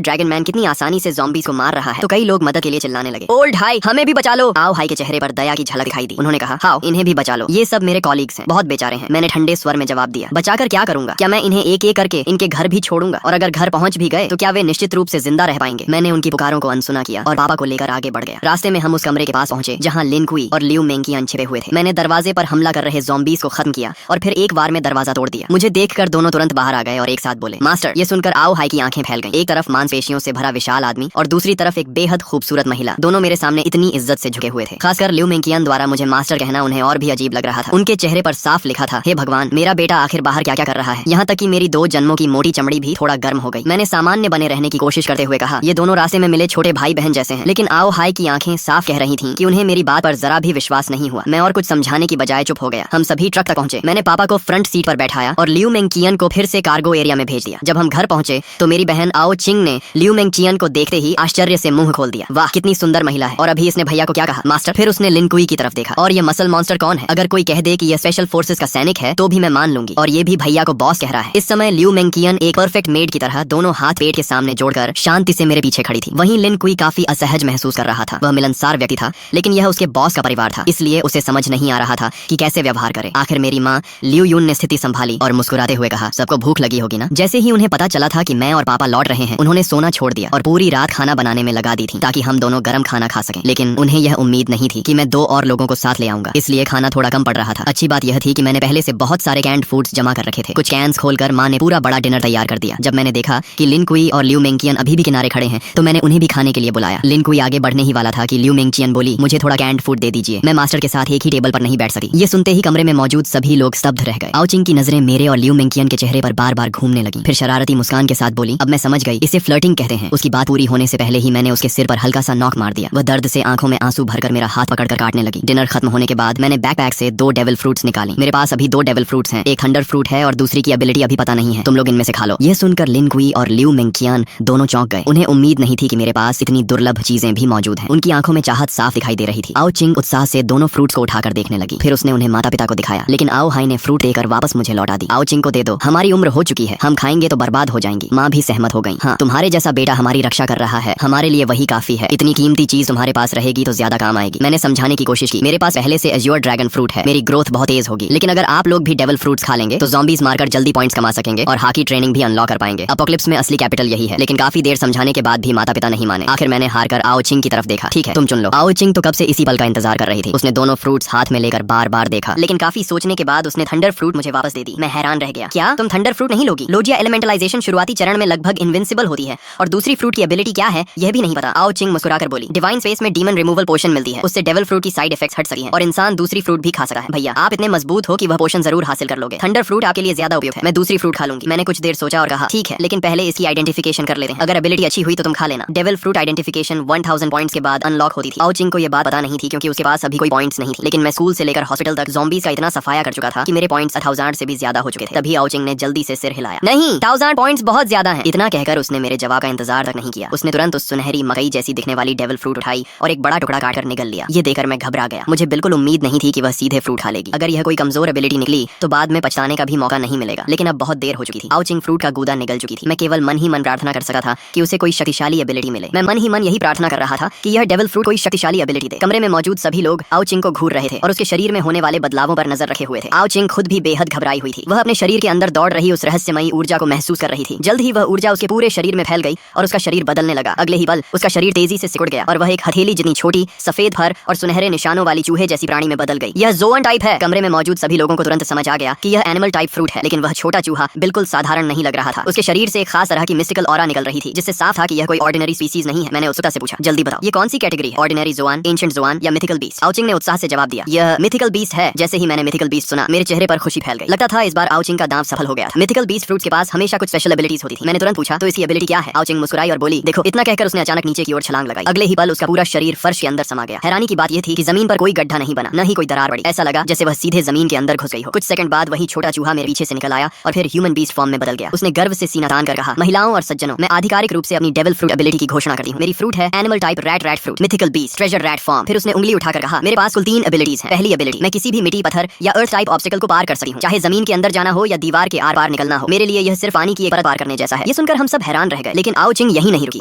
ड्रैगन मैन कितनी आसानी से ज़ॉम्बीज़ को मार रहा है, तो कई लोग मदद के लिए चिल्लाने लगे, ओल्ड हाई हमें भी बचा लो। आओ हाई के चेहरे पर दया की झलक दिखाई दी। उन्होंने कहा, हाओ इन्हें भी बचा लो, ये सब मेरे कॉलीग्स हैं, बहुत बेचारे हैं। मैंने ठंडे स्वर में जवाब दिया, बचाकर क्या करूंगा? क्या मैं इन्हें एक एक करके इनके घर भी छोड़ूंगा? और अगर घर पहुंच भी गए तो क्या वे निश्चित रूप से जिंदा रह पाएंगे? मैंने उनकी पुकारों को अनसुना किया और पापा को लेकर आगे बढ़ गया। रास्ते में हम उस कमरे के पास पहुंचे जहाँ लिन कुई और लियू मेंकियन छिपे हुए थे। मैंने दरवाजे पर हमला कर रहे ज़ॉम्बीज़ को खत्म किया और फिर एक बार में दरवाजा तोड़ दिया। मुझे देखकर दोनों तुरंत बाहर आ गए और एक साथ बोले, मास्टर। ये सुनकर आओ हाई की आंखें फैल गईं। एक तरफ मांसपेशियों से भरा विशाल आदमी और दूसरी तरफ एक बेहद खूबसूरत महिला, दोनों मेरे सामने इतनी इज्जत से झुके हुए थे। खासकर लियू मेंकियन द्वारा मुझे मास्टर कहना उन्हें और भी अजीब लग रहा था। उनके चेहरे पर साफ लिखा था, हे भगवान, मेरा बेटा आखिर बाहर क्या क्या कर रहा है। यहाँ तक कि मेरी 2 जन्मों की मोटी चमड़ी भी थोड़ा गर्म हो गई। मैंने सामान्य बने रहने की कोशिश करते हुए कहा, ये दोनों रास्ते में मिले छोटे भाई बहन जैसे हैं। लेकिन आओ हाई की आंखें साफ कह रही थीं कि उन्हें मेरी बात पर जरा भी विश्वास नहीं हुआ। मैं और कुछ समझाने की बजाय चुप हो गया। हम सभी ट्रक तक पहुंचे। मैंने पापा को फ्रंट सीट पर बैठाया और लियू मेंकियन को फिर से कार्गो एरिया में भेज दिया। जब हम घर पहुंचे तो मेरी बहन आओ चिंग ने लियू मेंकियन को देखते ही आश्चर्य से मुंह खोल दिया। वाह कितनी सुंदर महिला है। और अभी इसने भैया को क्या कहा, मास्टर? फिर उसने लिन कुई की तरफ देखा, और ये मसल मॉन्स्टर कौन है? अगर कोई कह दे कि यह स्पेशल फोर्सेस का सैनिक है तो भी मैं मान लूंगी, और ये भी भैया को बॉस कह रहा है। इस समय लियू मेंकियन एक परफेक्ट मेड की तरह दोनों हाथ पेट के सामने जोड़कर शांति से मेरे पीछे खड़ी थी। वहीं लिन कुई काफी असहज महसूस कर रहा था। वह मिलनसार व्यक्ति था, लेकिन यह उसके बॉस का परिवार था, इसलिए उसे समझ नहीं आ रहा था कि कैसे व्यवहार करे। आखिर मेरी माँ लियू यून ने स्थिति संभाली और मुस्कुराते हुए कहा, सबको भूख लगी होगी ना? जैसे ही उन्हें पता चला था कि मैं और पापा लौट रहे हैं, उन्होंने सोना छोड़ दिया और पूरी रात खाना बनाने में लगा दी थी ताकि हम दोनों गर्म खाना खा सकें। लेकिन उन्हें यह उम्मीद नहीं थी कि मैं 2 और लोगों को साथ ले आऊंगा, इसलिए खाना थोड़ा कम पड़ रहा था। अच्छी बात यह थी कि मैंने पहले से बहुत सारे कैंड फूड्स जमा कर रखे थे। कुछ कैंस खोलकर माँ ने पूरा बड़ा डिनर तैयार कर दिया। जब मैंने देखा कि लिन कुई और लियू मेंकियन अभी भी किनारे खड़े हैं तो मैंने उन्हें भी खाने के लिए बुलाया। लिन कुई आगे बढ़ने ही वाला था कि लियू मेंकियन बोली, मुझे थोड़ा कैंड फूड दे दीजिए, मैं मास्टर के साथ एक ही टेबल पर नहीं बैठ सकती। ये सुनते ही कमरे में मौजूद सभी लोग स्तब्ध रह गए। आओ चिंग की नजरें मेरे और लियू मेंकियन के चेहरे पर बार बार घूमने लगी। फिर शरारती मुस्कान के साथ बोली, अब मैं समझ गई, इसे फ्लर्टिंग कहते हैं। उसकी बात पूरी होने से पहले ही मैंने उसके सिर पर हल्का सा नॉक मार दिया। वह दर्द से आंखों में आंसू भरकर मेरा हाथ पकड़कर काटने लगी। डिनर खत्म होने के बाद मैंने बैकपैक से 2 डेविल फ्रूट्स निकाली। मेरे पास अभी 2 डेविल फ्रूट्स हैं, एक थंडर फ्रूट है और दूसरी की एबिलिटी अभी पता नहीं है। तुम लोग इनमें से खा लो। यह सुनकर लिन कुई और लियू मेंकियन दोनों चौंक गए। उन्हें उम्मीद नहीं थी कि मेरे पास इतनी दुर्लभ चीजें भी मौजूद हैं। उनकी आंखों में चाहत साफ दिखाई दे रही थी। आओ चिंग उत्साह से दोनों फ्रूट्स को उठाकर देखने लगी। फिर उसने उन्हें माता पिता को दिखाया, लेकिन आओ हाई ने फ्रूट देकर वापस मुझे लौटा दी। आओ चिंग को दे दो, हमारी उम्र हो चुकी है, हम खाएंगे तो बर्बाद हो जाएंगी। माँ भी सहमत हो गई। हाँ, तुम्हारे जैसा बेटा हमारी रक्षा कर रहा है, हमारे लिए वही काफी है। इतनी कीमती चीज तुम्हारे पास रहेगी तो ज्यादा काम आएगी। मैंने समझाने की कोशिश की, मेरे पास पहले से एज्योर ड्रैगन फ्रूट है, मेरी ग्रोथ बहुत तेज होगी। लेकिन अगर आप लोग भी डेविल फ्रूट्स खा लेंगे तो ज़ॉम्बीज मारकर जल्दी पॉइंट्स कमा सकेंगे और हाकी ट्रेनिंग भी अनलॉक कर पाएंगे। अपोकलिप्स में असली कैपिटल यही है। लेकिन काफी देर समझाने के बाद भी माता पिता नहीं माने। आखिर मैंने हार कर आओ चिंग की तरफ देखा। ठीक है, तुम चुन लो। आओ चिंग तो कब से इसी पल का इंतजार कर रही थी। उसने दोनों फ्रूट्स हाथ में लेकर बार बार देखा, लेकिन काफी सोचने के बाद उसने थंडर फ्रूट मुझे वापस दे दी। मैं हैरान रह गया, क्या तुम थंडर फ्रूट नहीं लोगी? लोजिया एलिमेंटलाइजेशन शुरुआती चरण में लगभग इनविंसिबल होती है और दूसरी फ्रूट की एबिलिटी क्या है यह भी नहीं पता। आओ चिंग मुस्कुराकर बोली, डिवाइन स्पेस में डीमन रिमूवल पोशन मिलती है, उससे डेविल फ्रूट की साइड इफेक्ट्स हट सकी हैं और इंसान दूसरी फ्रूट भी खा सका है। भैया आप इतने मजबूत हो कि वह पोशन जरूर हासिल कर लोगे। थंडर फ्रूट आपके लिए ज्यादा उपयुक्त है, मैं दूसरी फ्रूट खा लूंगी। मैंने कुछ देर सोचा और कहा, ठीक है, लेकिन पहले इसकी आइडेंटिफिकेशन कर लेते हैं। अगर एबिलिटी अच्छी हुई तो तुम खा लेना। डेविल फ्रूट आइडेंटिफिकेशन 1000 पॉइंट्स के बाद अनलॉक होती थी। आओ चिंग को यह बात पता नहीं थी क्योंकि उसके पास अभी कोई पॉइंट्स नहीं थे। लेकिन मैं स्कूल से लेकर हॉस्पिटल तक ज़ॉम्बीज का इतना सफाया कर चुका था कि मेरे पॉइंट्स 1000 से भी ज्यादा हो चुके थे। तभी आओ चिंग ने जल्दी से सिर हिलाया, नहीं 1000 पॉइंट्स बहुत ज्यादा हैं। इतना कहकर उसने मेरे जवाब का इंतजार तक नहीं किया। उसने तुरंत उस सुनहरी मकई जैसी दिखने वाली डेविल फ्रूट उठाई और एक बड़ा टुकड़ा काटकर निगल लिया। ये देखकर मैं घबरा गया। मुझे बिल्कुल उम्मीद नहीं थी कि वह सीधे फ्रूट खा लेगी। अगर यह कोई कमजोर एबिलिटी निकली तो बाद में पछताने का भी मौका नहीं मिलेगा। लेकिन अब बहुत देर हो चुकी थी। आओ चिंग फ्रूट का गूदा निगल चुकी थी। मैं केवल मन ही मन प्रार्थना कर सका था कि उसे कोई शक्तिशाली एबिलिटी मिले। मैं मन ही मन यही प्रार्थना कर रहा था कि यह डेविल फ्रूट कोई शक्तिशाली एबिलिटी दे। कमरे में मौजूद सभी लोग आओ चिंग को घूर रहे थे और उसके शरीर में होने वाले बदलावों पर नजर रखे हुए थे। आओ चिंग खुद भी बेहद घबराई हुई थी। वह अपने शरीर के अंदर दौड़ रही उस रहस्यमयी ऊर्जा को महसूस कर रही थी। जल्द ही वह ऊर्जा उसके पूरे शरीर में फैल गई और उसका शरीर बदलने लगा। अगले ही पल उसका शरीर तेजी से सिकुड़ गया और वह एक हथेली जितनी छोटी, सफेद फर और सुनहरे निशानों वाली चूहे जैसी प्राणी में बदल गई। यह ज़ोअन टाइप है। कमरे में मौजूद सभी लोगों को तुरंत समझ आ गया कि यह एनिमल टाइप फ्रूट है, लेकिन वह छोटा चूहा बिल्कुल साधारण नहीं लग रहा था। उसके शरीर से एक खास तरह की मिस्टिकल ऑरा निकल रही थी, जिससे साफ था कि यह कोई ऑर्डिनरी स्पीसीज नहीं है। मैंने उत्सुकता से पूछा, जल्दी बताओ ये कौन सी कैटेगरी है? ऑर्डिनरी ज़ोअन, एंशिएंट ज़ोअन या मिथिकल बीस्ट? आओ चिंग ने उत्साह से जवाब दिया, यह मिथिकल बीस्ट है। जैसे ही मैंने मिथिकल बीस्ट सुना मेरे चेहरे पर खुशी फैल गई। लगता था इस बार आओ चिंग का दांव सफल हो गया था। मिथिकल बीस्ट फ्रूट्स के पास हमेशा कुछ स्पेशल एबिलिटीज होती थी। मैंने तुरंत पूछा, तो इसकी एबिलिटी क्या है? आओ चिंग मुस्कुराई और बोली, देखो। इतना कहकर उसने अचानक नीचे की ओर छलांग लगाई। अगले ही पल उसका पूरा शरीर फर्श के अंदर समा गया। हैरानी की बात यह थी कि जमीन पर कोई गड्ढा नहीं बना, न ही कोई दरार पड़ी। ऐसा लगा जैसे वह सीधे जमीन के अंदर घुस गई हो। कुछ सेकंड बाद वही छोटा चूहा मेरे पीछे से निकल आया और फिर ह्यूमन बीस्ट फॉर्म में बदल गया। उसने गर्व से सीना तान कर कहा, महिलाओं और सज्जनों, मैं आधिकारिक रूप से अपनी डेविल फ्रूट एबिलिटी की घोषणा करती हूँ। मेरी फ्रूट है animal type rat fruit, mythical beast, treasure rat form. फिर उसने उंगली उठाकर कहा, मेरे पास कुल 3 एबिलिटीज हैं। पहली एबिलिटी, मैं किसी भी मिट्टी, पत्थर या अर्थ टाइप ऑब्स्टिकल को पार कर सकती हूँ, चाहे जमीन के अंदर जाना हो या दीवार के आर पार निकलना हो, मेरे लिए यह सिर्फ पानी की एक परत पार करने जैसा है। ये सुनकर हम सब हैरान रह गए, लेकिन आओ चिंग यही नहीं रुकी।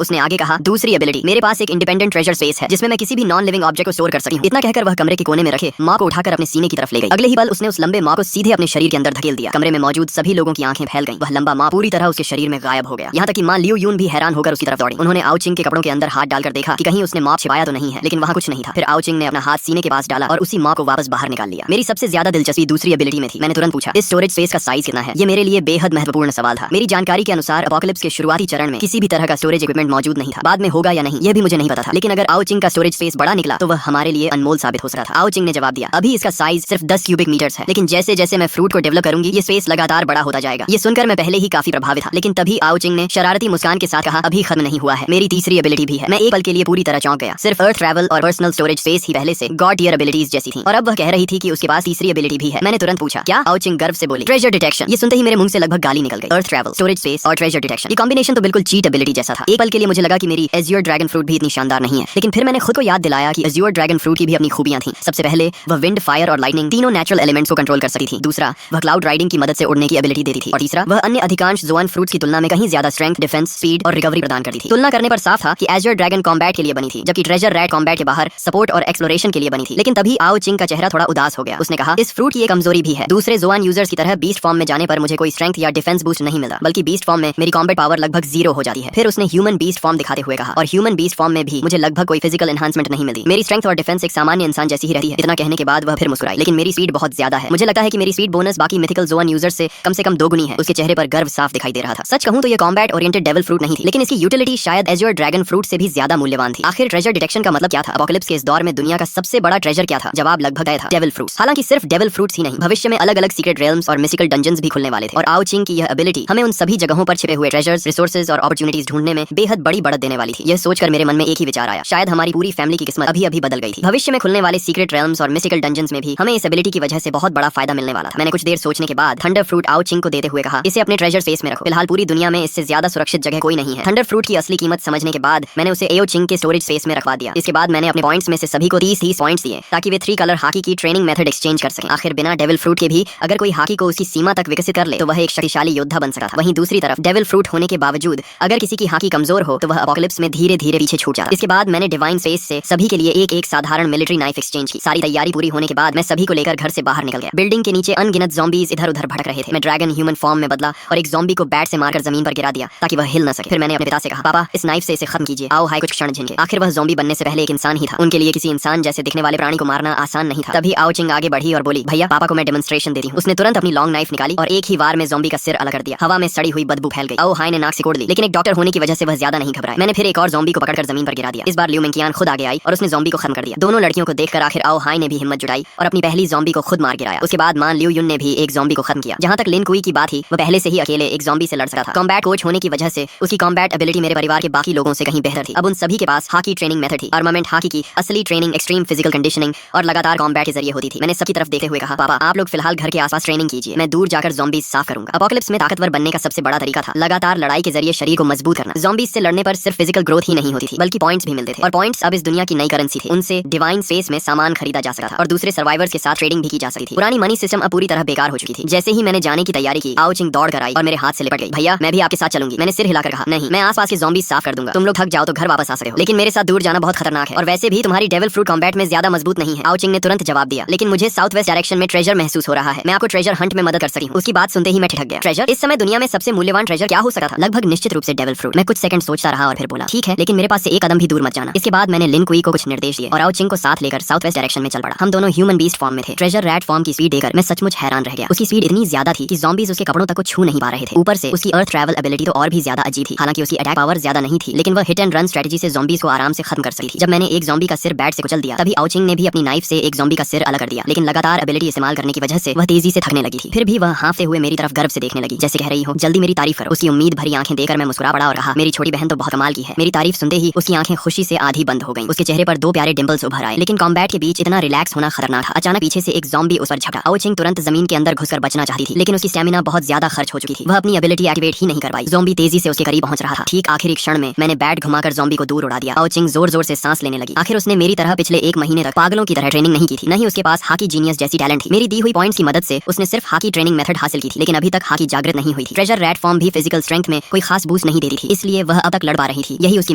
उसने आगे कहा, दूसरी एबिलिटी, मेरे पास एक इंडिपेंडेंट ट्रेजर स्पेस है जिसमें मैं किसी भी नॉन लिविंग ऑब्जेक्ट को स्टोर कर सकती हूँ। इतना कहकर वह कमरे के कोने में रखे माँ को उठाकर अपने सीने की तरफ ले गई। अगले ही पल उसने उस लंबे माँ को सीधे अपने शरीर के अंदर धकेल दिया। कमरे में मौजूद सभी लोगों की आंखें फैल गईं। वह लंबा माँ पूरी तरह उसके शरीर में गायब हो गया। यहाँ तक कि माँ लियू यून भी हैरान होकर उसकी तरफ दौड़ी। उन्होंने आओ चिंग के कपड़ों के अंदर हाथ डालकर देखा कि कहीं उसने मॉप छिपाया तो नहीं है, लेकिन वहाँ कुछ नहीं था। फिर आओ चिंग ने अपना हाथ सीने के पास डाला और उसी माँ को वापस बाहर निकाल लिया। मेरी सबसे ज्यादा दिलचस्पी दूसरी एबिलिटी में थी। मैंने तुरंत पूछा, इस स्टोरेज स्पेस का साइज कितना है? ये मेरे लिए बेहद महत्वपूर्ण सवाल था। मेरी जानकारी के अनुसार अपोकलिप्स के शुरुआती चरण में किसी भी तरह का स्टोरेज इक्विपमेंट मौजूद नहीं था। बाद में होगा या नहीं यह भी मुझे नहीं पता था, लेकिन अगर आओ चिंग का स्टोरेज स्पेस बड़ा निकला तो वह हमारे लिए अनमोल साबित हो सकता था। आओ चिंग ने जवाब दिया, अभी इसका साइज सिर्फ 10 क्यूबिक मीटर्स है, लेकिन जैसे जैसे मैं फ्रूट को डेवलप करूंगी ये स्पेस लगातार बड़ा होता जाएगा। ये सुनकर मैं पहले ही काफी प्रभावित था, लेकिन तभी आओ चिंग ने शरारती मुस्कान के साथ कहा, अभी खत्म नहीं हुआ है, मेरी तीसरी एबिलिटी भी है। मैं एक पल के लिए पूरी तरह चौंक गया। सिर्फ अर्थ ट्रैवल और पर्सनल स्टोरेज स्पेस ही पहले से गॉड टियर एबिलिटीज जैसी थी, और अब वह कह रही थी कि उसके पास तीसरी एबिलिटी भी है। मैंने तुरंत पूछा, क्या? आओ चिंग गर्व से बोली, ट्रेजर डिटेक्शन। ये सुनते ही मेरे मुंह से लगभग गाली निकल गई। अर्थ ट्रैवल, स्टोरेज स्पेस और ट्रेजर डिटेक्शन, ये कॉम्बिनेशन तो बिल्कुल चीट एबिलिटी जैसा था। एक पल के लिए मुझे लगा कि मेरी एज्योर ड्रैगन फ्रूट भी इतनी शानदार नहीं है, लेकिन फिर मैंने खुद को याद दिलाया कि एज्योर ड्रैगन फ्रूट की भी अपनी खूबियां थी। सबसे पहले वह विंड, फायर और लाइटनिंग तीनों नेचुरल एलिमेंट्स को कंट्रोल कर सकती थी। दूसरा, वह क्लाउड राइडिंग की मदद से उड़ने की एबिलिटी देती थी। और तीसरा, वह अन्य अधिकांश जोआन फ्रूट्स की तुलना में कहीं ज्यादा स्ट्रेंथ, डिफेंस, स्पीड और रिकवरी प्रदान करती थी। तुलना करने पर साफ था कि एज्योर ड्रैगन कॉम्बैट के लिए बनी थी, जबकि ट्रेजर रैट कॉम्बैट के बाहर सपोर्ट और एक्सप्लोरेशन के लिए बनी थी। लेकिन तभी आओ चिंग का चेहरा थोड़ा उदास हो गया। उसने कहा, इस फ्रूट की एक कमजोरी भी है। दूसरे जोआन यूजर्स की तरह बीस्ट फॉर्म में जाने पर मुझे कोई स्ट्रेंथ या डिफेंस बूस्ट नहीं मिलता, बल्कि बीस्ट फॉर्म में मेरी कॉम्बैट पावर लगभग 0 हो जाती है। फिर उसने ह्यूमन बीस्ट फॉर्म दिखाते हुए कहा, और ह्यूमन बीस्ट फॉर्म में भी मुझे लगभग कोई फिजिकल एनहांसमेंट नहीं मिलती। मेरी स्ट्रेंथ और डिफेंस एक सामान्य इंसान जैसी ही रहती है। इतना कहने के बाद वह फिर मुस्कुराई, लेकिन मेरी स्पीड बहुत ज्यादा है। मुझे लगता है कि मेरी स्पीड बोनस बाकी मिथिकल जोआन यूजर्स से कम 2 गुनी है। उसके चेहरे पर गर्व साफ दिखाई दे रहा था। सच कहूं तो ये कॉम्बैट ओरिएंटेड डेविल फ्रूट नहीं थी, लेकिन इसकी यूटिलिटी शायद एज्योर ड्रैगन फ्रूट से भी ज्यादा मूल्यवान थी। आखिर ट्रेजर डिटेक्शन का मतलब क्या था? अपोकलिप्स के इस दौर में दुनिया का सबसे बड़ा ट्रेजर क्या था? जवाब लगभग तय था, डेविल फ्रूट्स। हालांकि सिर्फ डेविल फ्रूट्स ही नहीं, भविष्य में अलग अलग सीक्रेट रेल्म्स और मिस्टिकल डंजन्स भी खुलने वाले थे। और आओ चिंग की यह एबिलिटी हमें उन सभी जगहों पर छिपे हुए ट्रेजर्स, रिसोर्सेज और अपॉर्चुनिटीज ढूंढने में बेहद बड़ी बढ़त देने वाली थी। यह सोचकर मेरे मन में एक ही विचार आया, शायद हमारी पूरी फैमिली की किस्मत अभी अभी बदल गई थी। भविष्य में खुलने वाले सीक्रेट रेल्म्स और मिस्टिकल डंजन्स में भी हमें इस एबिलिटी की वजह से बहुत बड़ा फायदा मिलने वाला था। मैंने कुछ देर सोचने के बाद थंडर फ्रूट आओ चिंग को देते हुए कहा, इसे अपने ट्रेजर स्पेस में रखो। फिलहाल पूरी दुनिया में इससे ज्यादा सुरक्षित जगह कोई नहीं है। थंडर फ्रूट की असली कीमत समझने के बाद मैंने उसे एओ चिंग के स्टोरेज स्पेस में रखवा दिया। इसके बाद मैंने अपने पॉइंट्स में से सभी को 30 पॉइंट्स दिए ताकि वे 3 कलर हॉकी की ट्रेनिंग मेथड एक्सचेंज कर सकें। आखिर बिना डेविल फ्रूट के भी अगर कोई हॉकी को उसकी सीमा तक विकसित कर ले तो वह एक शक्तिशाली योद्धा बन सकता था। वहीं दूसरी तरफ डेविल फ्रूट होने के बावजूद अगर किसी की हॉकी कमजोर हो तो वह अपोकलिप्स में धीरे धीरे पीछे छूट जाता। इसके बाद मैंने डिवाइन स्पेस से सभी के लिए एक साधारण मिलिट्री नाइफ एक्सचेंज की। सारी तैयारी पूरी होने के बाद मैं सभी को लेकर घर से बाहर निकल गया। बिल्डिंग के नीचे अनगिनत ज़ॉम्बीज इधर उधर भटक रहे थे। मैं ड्रैगन ह्यूमन फॉर्म में बदला और एक ज़ॉम्बी को बैट से मारकर जमीन पर गिरा दिया ताकि वह हिल न सके। फिर मैंने अपने पिता से कहा, पापा इस नाइफ से इसे खत्म कीजिए। आओ हाय कुछ क्षण झिनके। आखिर वह ज़ॉम्बी बनने से पहले एक इंसान ही था। उनके लिए किसी इंसान जैसे दिखने वाले प्राणी को मारना आसान नहीं था। तभी आओ चिंग आगे बढ़ी और बोली, भैया पापा को मैं डेमोन्स्ट्रेशन देती हूँ। उसने तुरंत अपनी लॉन्ग नाइफ निकाली और एक ही वार में ज़ॉम्बी का सिर अलग कर दिया। हवा में सड़ी हुई बदबू फैल गई। आओ हाय ने नाक सिकोड़ ली, लेकिन एक डॉक्टर होने की वजह से वह ज्यादा नहीं घबराए। मैंने फिर एक और ज़ॉम्बी को पकड़कर जमीन पर गिरा दिया। इस बार लियू मिंकियान खुद आगे आई और उसने ज़ॉम्बी को खत्म कर दिया। दोनों लड़कियों को देखकर आखिर आओ हाय ने भी हिम्मत जुटाई और अपनी पहली ज़ॉम्बी को खुद मार गिराया। उसके बाद मां लियू युन ने भी एक ज़ॉम्बी को खत्म किया। जहां तक लिन कुई की बात थी, वह पहले से ही अकेले एक ज़ॉम्बी से लड़ सकता था। कॉम्बैट कोच होने की वजह से उसकी कॉम्बैट एबिलिटी मेरे परिवार के बाकी लोगों से कहीं बेहतर थी। अब उन सभी के पास हॉकी ट्रेनिंग मेथड थी। आर्मामेंट हॉकी की असली ट्रेनिंग एक्सट्रीम फिजिकल कंडीशनिंग और लगातार कॉम्बैट के जरिए होती थी। मैंने सबकी तरफ देखते हुए कहा, पापा आप लोग फिलहाल घर के आसपास ट्रेनिंग कीजिए, मैं दूर जाकर ज़ॉम्बीज साफ करूंगा। अपोकलिप्स में ताकतवर बनने का सबसे बड़ा तरीका था लगातार लड़ाई के जरिए शरीर को मजबूत करना। ज़ॉम्बीज से लड़ने पर सिर्फ फिजिकल ग्रोथ ही नहीं होती थी, बल्कि पॉइंट्स भी मिलते थे। और पॉइंट्स अब इस दुनिया की नई करेंसी थी। उनसे डिवाइन स्पेस में सामान खरीदा जा सकता था और दूसरे सर्वाइवर्स के साथ ट्रेडिंग भी की जा सकती थी। पुरानी मनी सिस्टम अब पूरी तरह बेकार हो चुकी थी। जैसे ही मैंने जाने की तैयारी की, आओ चिंग दौड़ कर आई और मेरे हाथ से लिपट गई। भैया मैं भी आपके साथ चलूंगी। मैंने सिर हिलाकर कहा, नहीं, मैं आसपास के ज़ॉम्बीज साफ कर दूंगा। तुम लोग थक जाओ तो घर वापस आ सकते हो, लेकिन मेरे साथ दूर जाना बहुत खतरनाक है और वैसे भी तुम्हारी डेविल फ्रूट कॉम्बैट में ज्यादा मजबूत नहीं है। आओ चिंग ने तुरंत जवाब दिया, लेकिन मुझे साउथ वेस्ट डायरेक्शन में ट्रेजर महसूस हो रहा है। मैं आपको ट्रेजर हंट में मदद कर सकती हूँ। उसकी बात सुनते ही मैं ठिठक गया। ट्रेजर? इस समय दुनिया में सबसे मूल्यवान ट्रेजर क्या हो सकता था? लगभग निश्चित रूप से डेविल फ्रूट। मैं कुछ सेकंड सोचता रहा और फिर बोला, ठीक है, लेकिन मेरे पास से एक कदम भी दूर मत जाना। इसके बाद मैंने लिन कुई को कुछ निर्देश दिए और आओ चिंग को साथ लेकर साउथ वेस्ट डायरेक्शन में चल पड़ा। हम दोनों ह्यूमन बीस्ट फॉर्म में थे। ट्रेजर रैट फॉर्म की स्पीड देखकर मैं सचमुच हैरान रह गया। उसकी स्पीड इतनी ज्यादा थी कि ज़ॉम्बीज उसके कपड़ों तक को छू नहीं पा रहे थे। ऊपर से उसकी अर्थ ट्रैवल एबिलिटी तो और भी ज्यादा अजीब थी। हालांकि उसकी अटैक पावर ज्यादा नहीं थी, लेकिन वह हिट एंड रन स्ट्रेटजी से ज़ॉम्बीज को आराम से खत्म कर सकती थी। जब मैंने एक ज़ॉम्बी का सिर बैट से कुचल दिया, तभी आओ चिंग ने भी अपनी नाइफ से एक ज़ॉम्बी का सिर अलग कर दिया। लेकिन लगातार एबिलिटी इस्तेमाल करने की वजह से वह तेजी से थकने लगी थी। फिर भी वह हाँफते हुए मेरी तरफ गर्व से देखने लगी, जैसे कह रही हो जल्दी मेरी तारीफ करो। उसकी उम्मीद भरी आंखें देखकर मैं मुस्कुरा पड़ा और कहा, मेरी छोटी बहन तो बहुत कमाल की है। मेरी तारीफ सुनते ही उसकी आंखें खुशी से आधी बंद हो गईं। उसके चेहरे पर 2 प्यारे डिंपल्स उभर आए। लेकिन कॉम्बैट के बीच इतना रिलैक्स होना खतरनाक था। अचानक पीछे से एक ज़ॉम्बी उस पर झपटा। आओ चिंग तुरंत जमीन के अंदर घुसकर बचना चाहती थी, लेकिन उसकी स्टैमिना बहुत ज्यादा खर्च हो चुकी थी। वह अपनी एबिलिटी एक्टिवेट ही नहीं कर पाई। ज़ॉम्बी तेजी से उसके करीब पहुंच रहा था। ठीक आखिरी क्षण में मैंने बैट घुमाकर ज़ॉम्बी को दूर उड़ा दिया। आओ चिंग जोर जोर से सांस लेने लगी। आखिर उसने मेरी तरह पिछले 1 महीने तक पागलों की तरह ट्रेनिंग नहीं की थी, न ही उसके पास हॉकी जीनियस जैसी टैलेंट थी। मेरी दी हुई पॉइंट्स की मदद से उसने सिर्फ हॉकी की ट्रेनिंग मेथड हासिल की थी, लेकिन अभी तक हाकी जागृत नहीं हुई थी। ट्रेजर रैट फॉर्म भी फिजिकल स्ट्रेंथ में कोई खास बूस्ट नहीं देती थी, इसलिए वह अब तक लड़ पा रही थी। यही उसकी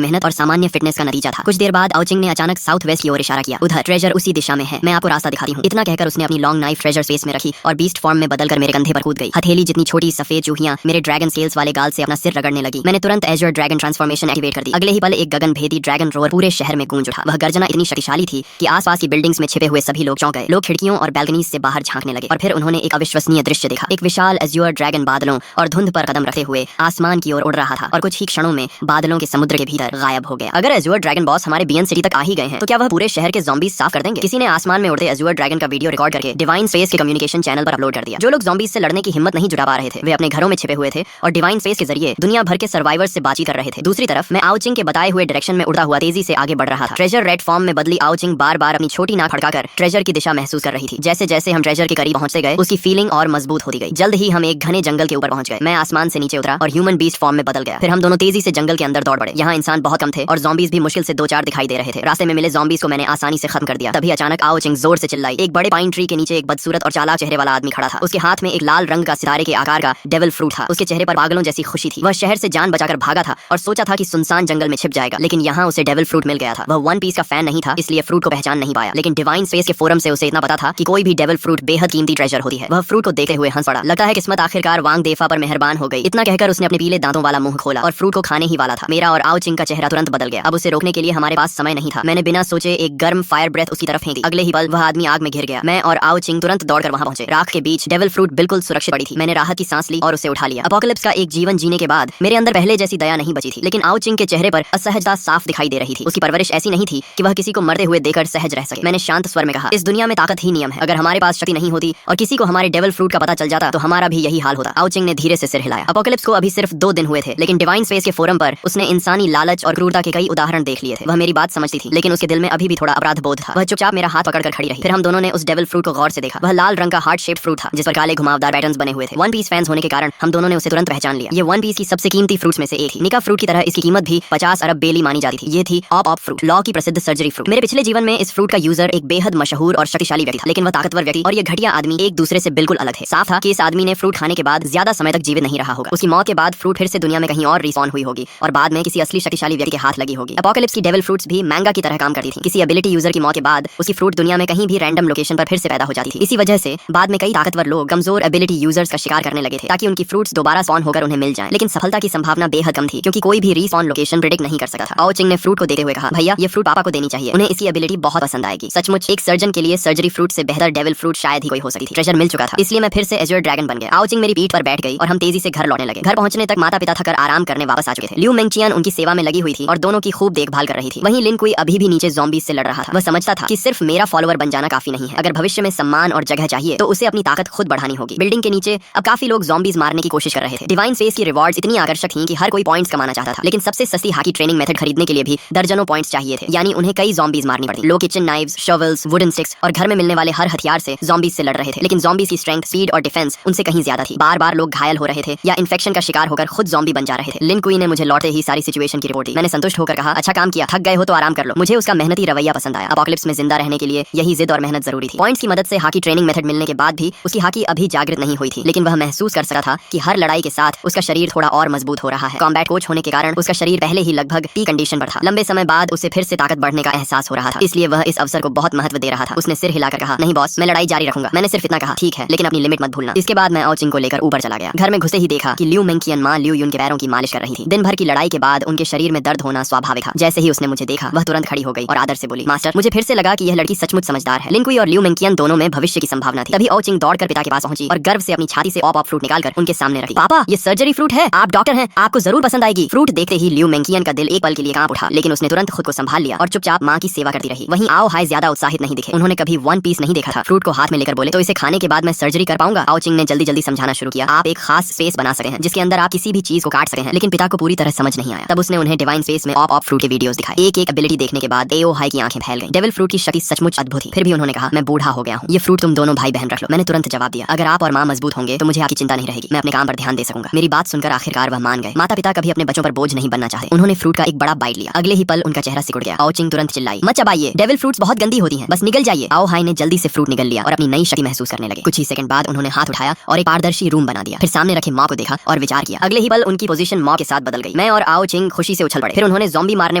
मेहनत और सामान्य फिटनेस का नतीजा था। कुछ देर बाद आउचिंग ने अचानक साउथ वेस्ट की ओर इशारा किया। उधर ट्रेजर उसी दिशा में है, मैं आपको रास्ता दिखाती हूँ। इतना कहकर उसने अपनी लॉन्ग नाइफ ट्रेजर स्पेस में रखी और बीस्ट फॉर्म में बदलकर मेरे कंधे पर कूद गई। हथेली जितनी छोटी सफेद चूहियां मेरे ड्रैगन स्केल्स वाले गाल से अपना सिर रगड़ने लगी। मैंने तुरंत एजर ड्रैगन ट्रांसफॉर्मेशन एक्टिवेट कर दी। अगले ही पल एक गगनभेदी ड्रैगन रोअर पूरे शहर में गूंज उठा। वह गर्जना इतनी शक्तिशाली थी कि आसपास की बिल्डिंग्स में छिपे हुए सभी लोग चौंक गए। लोग खिड़कियों और बैल्कनीज से बाहर झांकने लगे और फिर उन्होंने एक अविश्वसनीय दृश्य देखा। एक विशाल एज्योर ड्रैगन बादलों और धुंध पर कदम रखते हुए आसमान की ओर उड़ रहा था और कुछ ही क्षणों में बादलों के समुद्र के भीतर गायब हो गया। अगर एज्योर ड्रैगन बॉस हमारे बीएन सिटी तक आ ही गए हैं तो क्या वह पूरे शहर के ज़ॉम्बीज साफ कर देंगे? किसी ने आसमान में उड़ते एज्योर ड्रैगन का वीडियो रिकॉर्ड करके डिवाइन स्पेस के कम्युनिकेशन चैनल पर अपलोड कर दिया। जो लोग ज़ॉम्बीज से लड़ने की हिम्मत नहीं जुटा पा रहे थे वे अपने घरों में छिपे हुए थे और डिवाइन स्पेस के जरिए दुनिया भर के सर्वाइवर्स से बातचीत कर रहे थे। दूसरी तरफ मैं आउचिंग के बताए हुए डायरेक्शन में उड़ता हुआ तेजी से आगे बढ़ रहा था। ट्रेजर रेड फॉर्म में बदली आउचिंग बार बार अपनी छोटी नाक खड़काकर ट्रेजर की दिशा महसूस कर रही थी। जैसे जैसे हम ट्रेजर के करीब पहुंचते गए उसकी फीलिंग और मजबूत होती गई। जल्द ही हम एक घने जंगल के ऊपर पहुंच गए। मैं आसमान से नीचे उतरा और ह्यूमन बीस्ट फॉर्म में बदल गया। फिर हम दोनों तेजी से जंगल के अंदर दौड़ पड़े। यहाँ इंसान बहुत कम थे और ज़ॉम्बीज भी मुश्किल से 2-4 दिखाई दे रहे थे। रास्ते में मिले ज़ॉम्बीज को मैंने आसानी से खत्म कर दिया। तभी अचानक आउचिंग जोर से चिल्लाई। एक बड़े पाइन ट्री के नीचे एक बदसूरत और चालाक चेहरे वाला आदमी खड़ा था। उसके हाथ में एक लाल रंग का सितारे के आकार का डेविल फ्रूट था। उसके चेहरे पर पागलों जैसी खुशी थी। वह शहर से जान बचाकर भागा था और सोचा था कि सुनसान जंगल में छिप जाएगा, लेकिन यहाँ उसे डेविल फ्रूट मिल गया था। वह वन पीस का फैन नहीं था, इसलिए फ्रूट को पहचान नहीं पाया, लेकिन डिवाइन स्पेस के फोरम से उसे इतना पता था कि कोई भी डेविल फ्रूट बेहद कीमती ट्रेजर होती है। वह फ्रूट को देखते हुए हंस पड़ा। लगता है किस्मत आखिरकार वांग देफा पर मेहरबान हो गई। इतना कहकर उसने अपने पीले दांतों वाला मुंह खोला और फ्रूट को खाने ही वाला था। मेरा और आउचिंग का चेहरा तुरंत बदल गया। अब उसे रोकने के लिए हमारे पास समय नहीं था। मैंने बिना सोचे एक गर्म फायर ब्रेथ उसकी तरफ फेंक दी। अगले ही पल वह आदमी आग में घिर गया। मैं और आउचिंग तुरंत दौड़कर वहां पहुंचे। राख के बीच डेविल फ्रूट बिल्कुल सुरक्षित पड़ी थी। मैंने राहत की सांस ली और उसे उठा लिया। अपोकलिप्स का एक जीवन जीने के बाद मेरे अंदर पहले जैसी दया नहीं बची थी, लेकिन आउचिंग के चेहरे पर असहजता साफ दिखाई दे रही थी। उसकी परवरिश ऐसी नहीं थी कि वह किसी को मरते हुए देखकर सहज रह सके। मैंने शांत स्वर में कहा, इस दुनिया में ताकत ही नियम है। अगर हमारे पास शक्ति नहीं होती और किसी को हमारे डेविल फ्रूट का पता चल जाता तो हमारा भी यही हाल होता। आउचिंग ने धीरे से सिर हिलाया। अपोकलिप्स को अभी सिर्फ 2 दिन हुए थे, लेकिन डिवाइन स्पेस के फोरम पर उसने इंसानी लालच और क्रूरता के कई उदाहरण देख लिए थे। वह मेरी बात समझती थी, लेकिन उसके दिल में अभी भी थोड़ा अपराध बोध था। वह चुपचाप मेरा हाथ पकड़कर खड़ी रही। फिर हम दोनों ने उस डेविल फ्रूट को गौर से देखा। वह लाल रंग का हार्ट शेप्ड फ्रूट था जिस पर काले घुमावदार पैटर्न्स बने हुए थे। वन पीस फैंस होने के कारण हम दोनों ने उसे तुरंत पहचान लिया। ये वन पीस की सबसे कीमती फ्रूट्स में से एक थी। निका फ्रूट की तरह इसकी कीमत भी 50 अरब बेली मानी जाती थी। ये थी ऑप फ्रूट, लॉ की प्रसिद्ध सर्जरी फ्रूट। मेरे पिछले जीवन में इस फ्रूट का यूजर एक बेहद मशहूर और शक्तिशाली व्यक्ति था, लेकिन वह ताकतवर व्यक्ति और ये घटिया आदमी एक दूसरे से बिल्कुल अलग थे। साफ था कि इस आदमी ने फ्रूट खाने के बाद ज्यादा समय तक जीवित नहीं रहा होगा। उसकी मौत के बाद फ्रूट फिर से दुनिया में कहीं और रिस्पॉन हुई होगी और बाद में किसी असली शक्तिशाली व्यक्ति के हाथ लगी होगी। अपोकलिप्स की डेविल फ्रूट्स भी मैंगा की तरह काम करती थी। किसी एबिलिटी यूजर की मौत के बाद उसकी फ्रूट दुनिया में कहीं भी रैंडम लोकेशन पर फिर से पैदा हो जाती थी। इसी वजह से बाद में कई ताकतवर लोग कमजोर एबिलिटी यूजर्स का शिकार करने लगे थे ताकि उनकी फ्रूट्स दोबारा स्पॉन होकर उन्हें मिल जाएं। लेकिन सफलता की संभावना बेहद कम थी क्योंकि कोई भी रिस्पॉन लोकेशन प्रेडिक्ट नहीं कर सकता था। आउचिंग ने फ्रूट को देखते हुए कहा, भैया ये फ्रूट पापा को देनी चाहिए, उन्हें इसकी एबिलिटी बहुत पसंद आएगी। सचमुच एक सर्जन के लिए सर्जरी फ्रूट से बेहतर डेविल फ्रूट शायद ही कोई हो सकती थी। ट्रेजर मिल चुका था, इसलिए मैं फिर से एजर ड्रैगन बन गया। आउचिंग मेरी पीठ पर बैठ गई और हम तेजी से घर लौटने लगे। घर पहुंचने तक माता पिता थकर आराम करने वापस आ चुके थे। ल्यू मेंगचियन उनकी सेवा में लगी हुई थी और दोनों की खूब देखभाल कर रही थी। वहीं लिन कुई अभी भी नीचे ज़ॉम्बीज से लड़ रहा था। वह समझता था कि सिर्फ मेरा फॉलोअर बन जाना काफी नहीं है। अगर भविष्य में सम्मान और जगह चाहिए तो उसे अपनी ताकत खुद बढ़ानी होगी। बिल्डिंग के नीचे अब काफी लोग ज़ॉम्बीज मारने की कोशिश कर रहे थे। डिवाइन स्पेस की रिवॉर्ड्स इतनी आकर्षक थीं कि हर कोई पॉइंट्स कमाना चाहता था, लेकिन सबसे सस्ती हाकी ट्रेनिंग मेथड खरीदने के लिए भी दर्जनों पॉइंट्स चाहिए थे, यानी उन्हें कई ज़ॉम्बीज मारनी पड़ती। लोग kitchen knives, shovels, wooden sticks और घर में मिलने वाले हर हथियार से ज़ॉम्बीज से लड़ रहे थे, लेकिन ज़ॉम्बीज की स्ट्रेंथ, स्पीड और डिफेंस उनसे कहीं ज्यादा थी। बार बार लोग घायल हो रहे थे या इन्फेक्शन का शिकार होकर खुद ज़ॉम्बी बन जा रहे थे। लिन कुई ने मुझे लौटते ही सारी सिचुएशन की रिपोर्ट दी। मैंने संतुष्ट होकर कहा, अच्छा काम किया, थक गए हो तो आराम कर लो। मुझे उसका मेहनती रवैया पसंद आया। अपोकलिप्स में जिंदा रहने के लिए यही जिद और मेहनत जरूरी थी। पॉइंट्स की मदद से हाकी ट्रेनिंग मेथड मिलने के बाद भी उसकी हाकी अभी जागृत नहीं हुई थी, लेकिन वह महसूस कर सका था कि हर लड़ाई के साथ उसका शरीर थोड़ा और मजबूत हो रहा है। कॉम्बैट कोच होने के कारण उसका शरीर पहले ही लगभग पी कंडीशन पर था। लंबे समय बाद उसे फिर से ताकत बढ़ने का एहसास हो रहा था, इसलिए वह इस अवसर को बहुत महत्व दे रहा था। उसने सिर हिलाकर कहा, नहीं बॉस, मैं लड़ाई जारी रखूंगा। मैंने सिर्फ इतना कहा, ठीक है, लेकिन अपनी लिमिट मत भूलना। इसके बाद मैं आउचिंग को लेकर ऊपर चला गया। घर में घुसे ही देखा कि ल्यू मेंगचियन मां ल्यू युन के पैरों की मालिश कर रही थी। दिन भर की लड़ाई के बाद उनके शरीर में दर्द होना स्वाभाविक था। जैसे ही उसने मुझे देखा वह तुरंत खड़ी हो गई और आदर से बोली, मास्टर। मुझे फिर से लगा कि यह लड़की सचमुच समझदार है। लिन कुई और ल्यू मेंगचियन दोनों में भविष्य की संभावना थी। तभी आउचिंग दौड़कर पिता के पास पहुंची और गर्व से अपनी छाती से ऑप फ्रूट निकालकर उनके सामने रखी। पापा, ये सर्जरी फ्रूट है, आप डॉक्टर हैं, आपको जरूर पसंद आएगी। फ्रूट देखते ही ल्यू मेंगचियन का दिल एक पल के लिए कांप उठा, लेकिन उसने तुरंत खुद को संभाल लिया और चुपचाप मां की सेवा करती रही। वहीं आओ हाय ज्यादा उत्साहित नहीं दिखे। उन्होंने कभी वन पीस नहीं देखा था। फ्रूट को हाथ में लेकर बोले, तो इसे खाने के बाद मैं सर्जरी कर पाऊंगा? आउचिंग ने जल्दी जल्दी समझाना शुरू किया, आप एक खास स्पेस बना सकते हैं जिसके अंदर आप किसी भी चीज को काट सकते हैं। लेकिन पिता को पूरी तरह समझ नहीं आया। तब उसने उन्हें डिवाइन स्पेस में ऑप फ्रूट के वीडियोस दिखाए। एक एक एबिलिटी देखने के बाद एओ हाई की आंखें फैल गईं। डेविल फ्रूट की शक्ति सचमुच अद्भुत थी। फिर भी उन्होंने कहा, मैं बूढ़ा हो गया हूं, ये फ्रूट तुम दोनों भाई बहन रख लो। मैंने तुरंत जवाब दिया, अगर आप और मां मजबूत होंगे तो मुझे आपकी चिंता नहीं रहेगी, मैं अपने काम पर ध्यान दे सकूंगा। मेरी बात सुनकर आखिरकार वह मान गए। माता पिता कभी अपने बच्चों पर बोझ नहीं बनना चाहते। उन्होंने फ्रूट का एक बड़ा बाइट लिया। अगले ही पल उनका चेहरा सिकुड़ गया। आउचिंग तुरंत चिल्लाई, मत चबाइए, डेविल फ्रूट्स बहुत गंदी होती हैं, बस निगल जाइए। आओ हाई ने जल्दी से फ्रूट निगल लिया और अपनी नई शक्ति महसूस करने लगे। कुछ ही सेकंड बाद बाद उन्होंने हाथ उठाया और एक पारदर्शी रूम बना दिया। फिर सामने रखे मॉ को देखा और विचार किया। अगले ही पल उनकी पोजीशन मॉ के साथ बदल गई। मैं और आओ चिंग खुशी से उछल पड़े। फिर उन्होंने ज़ॉम्बी मारने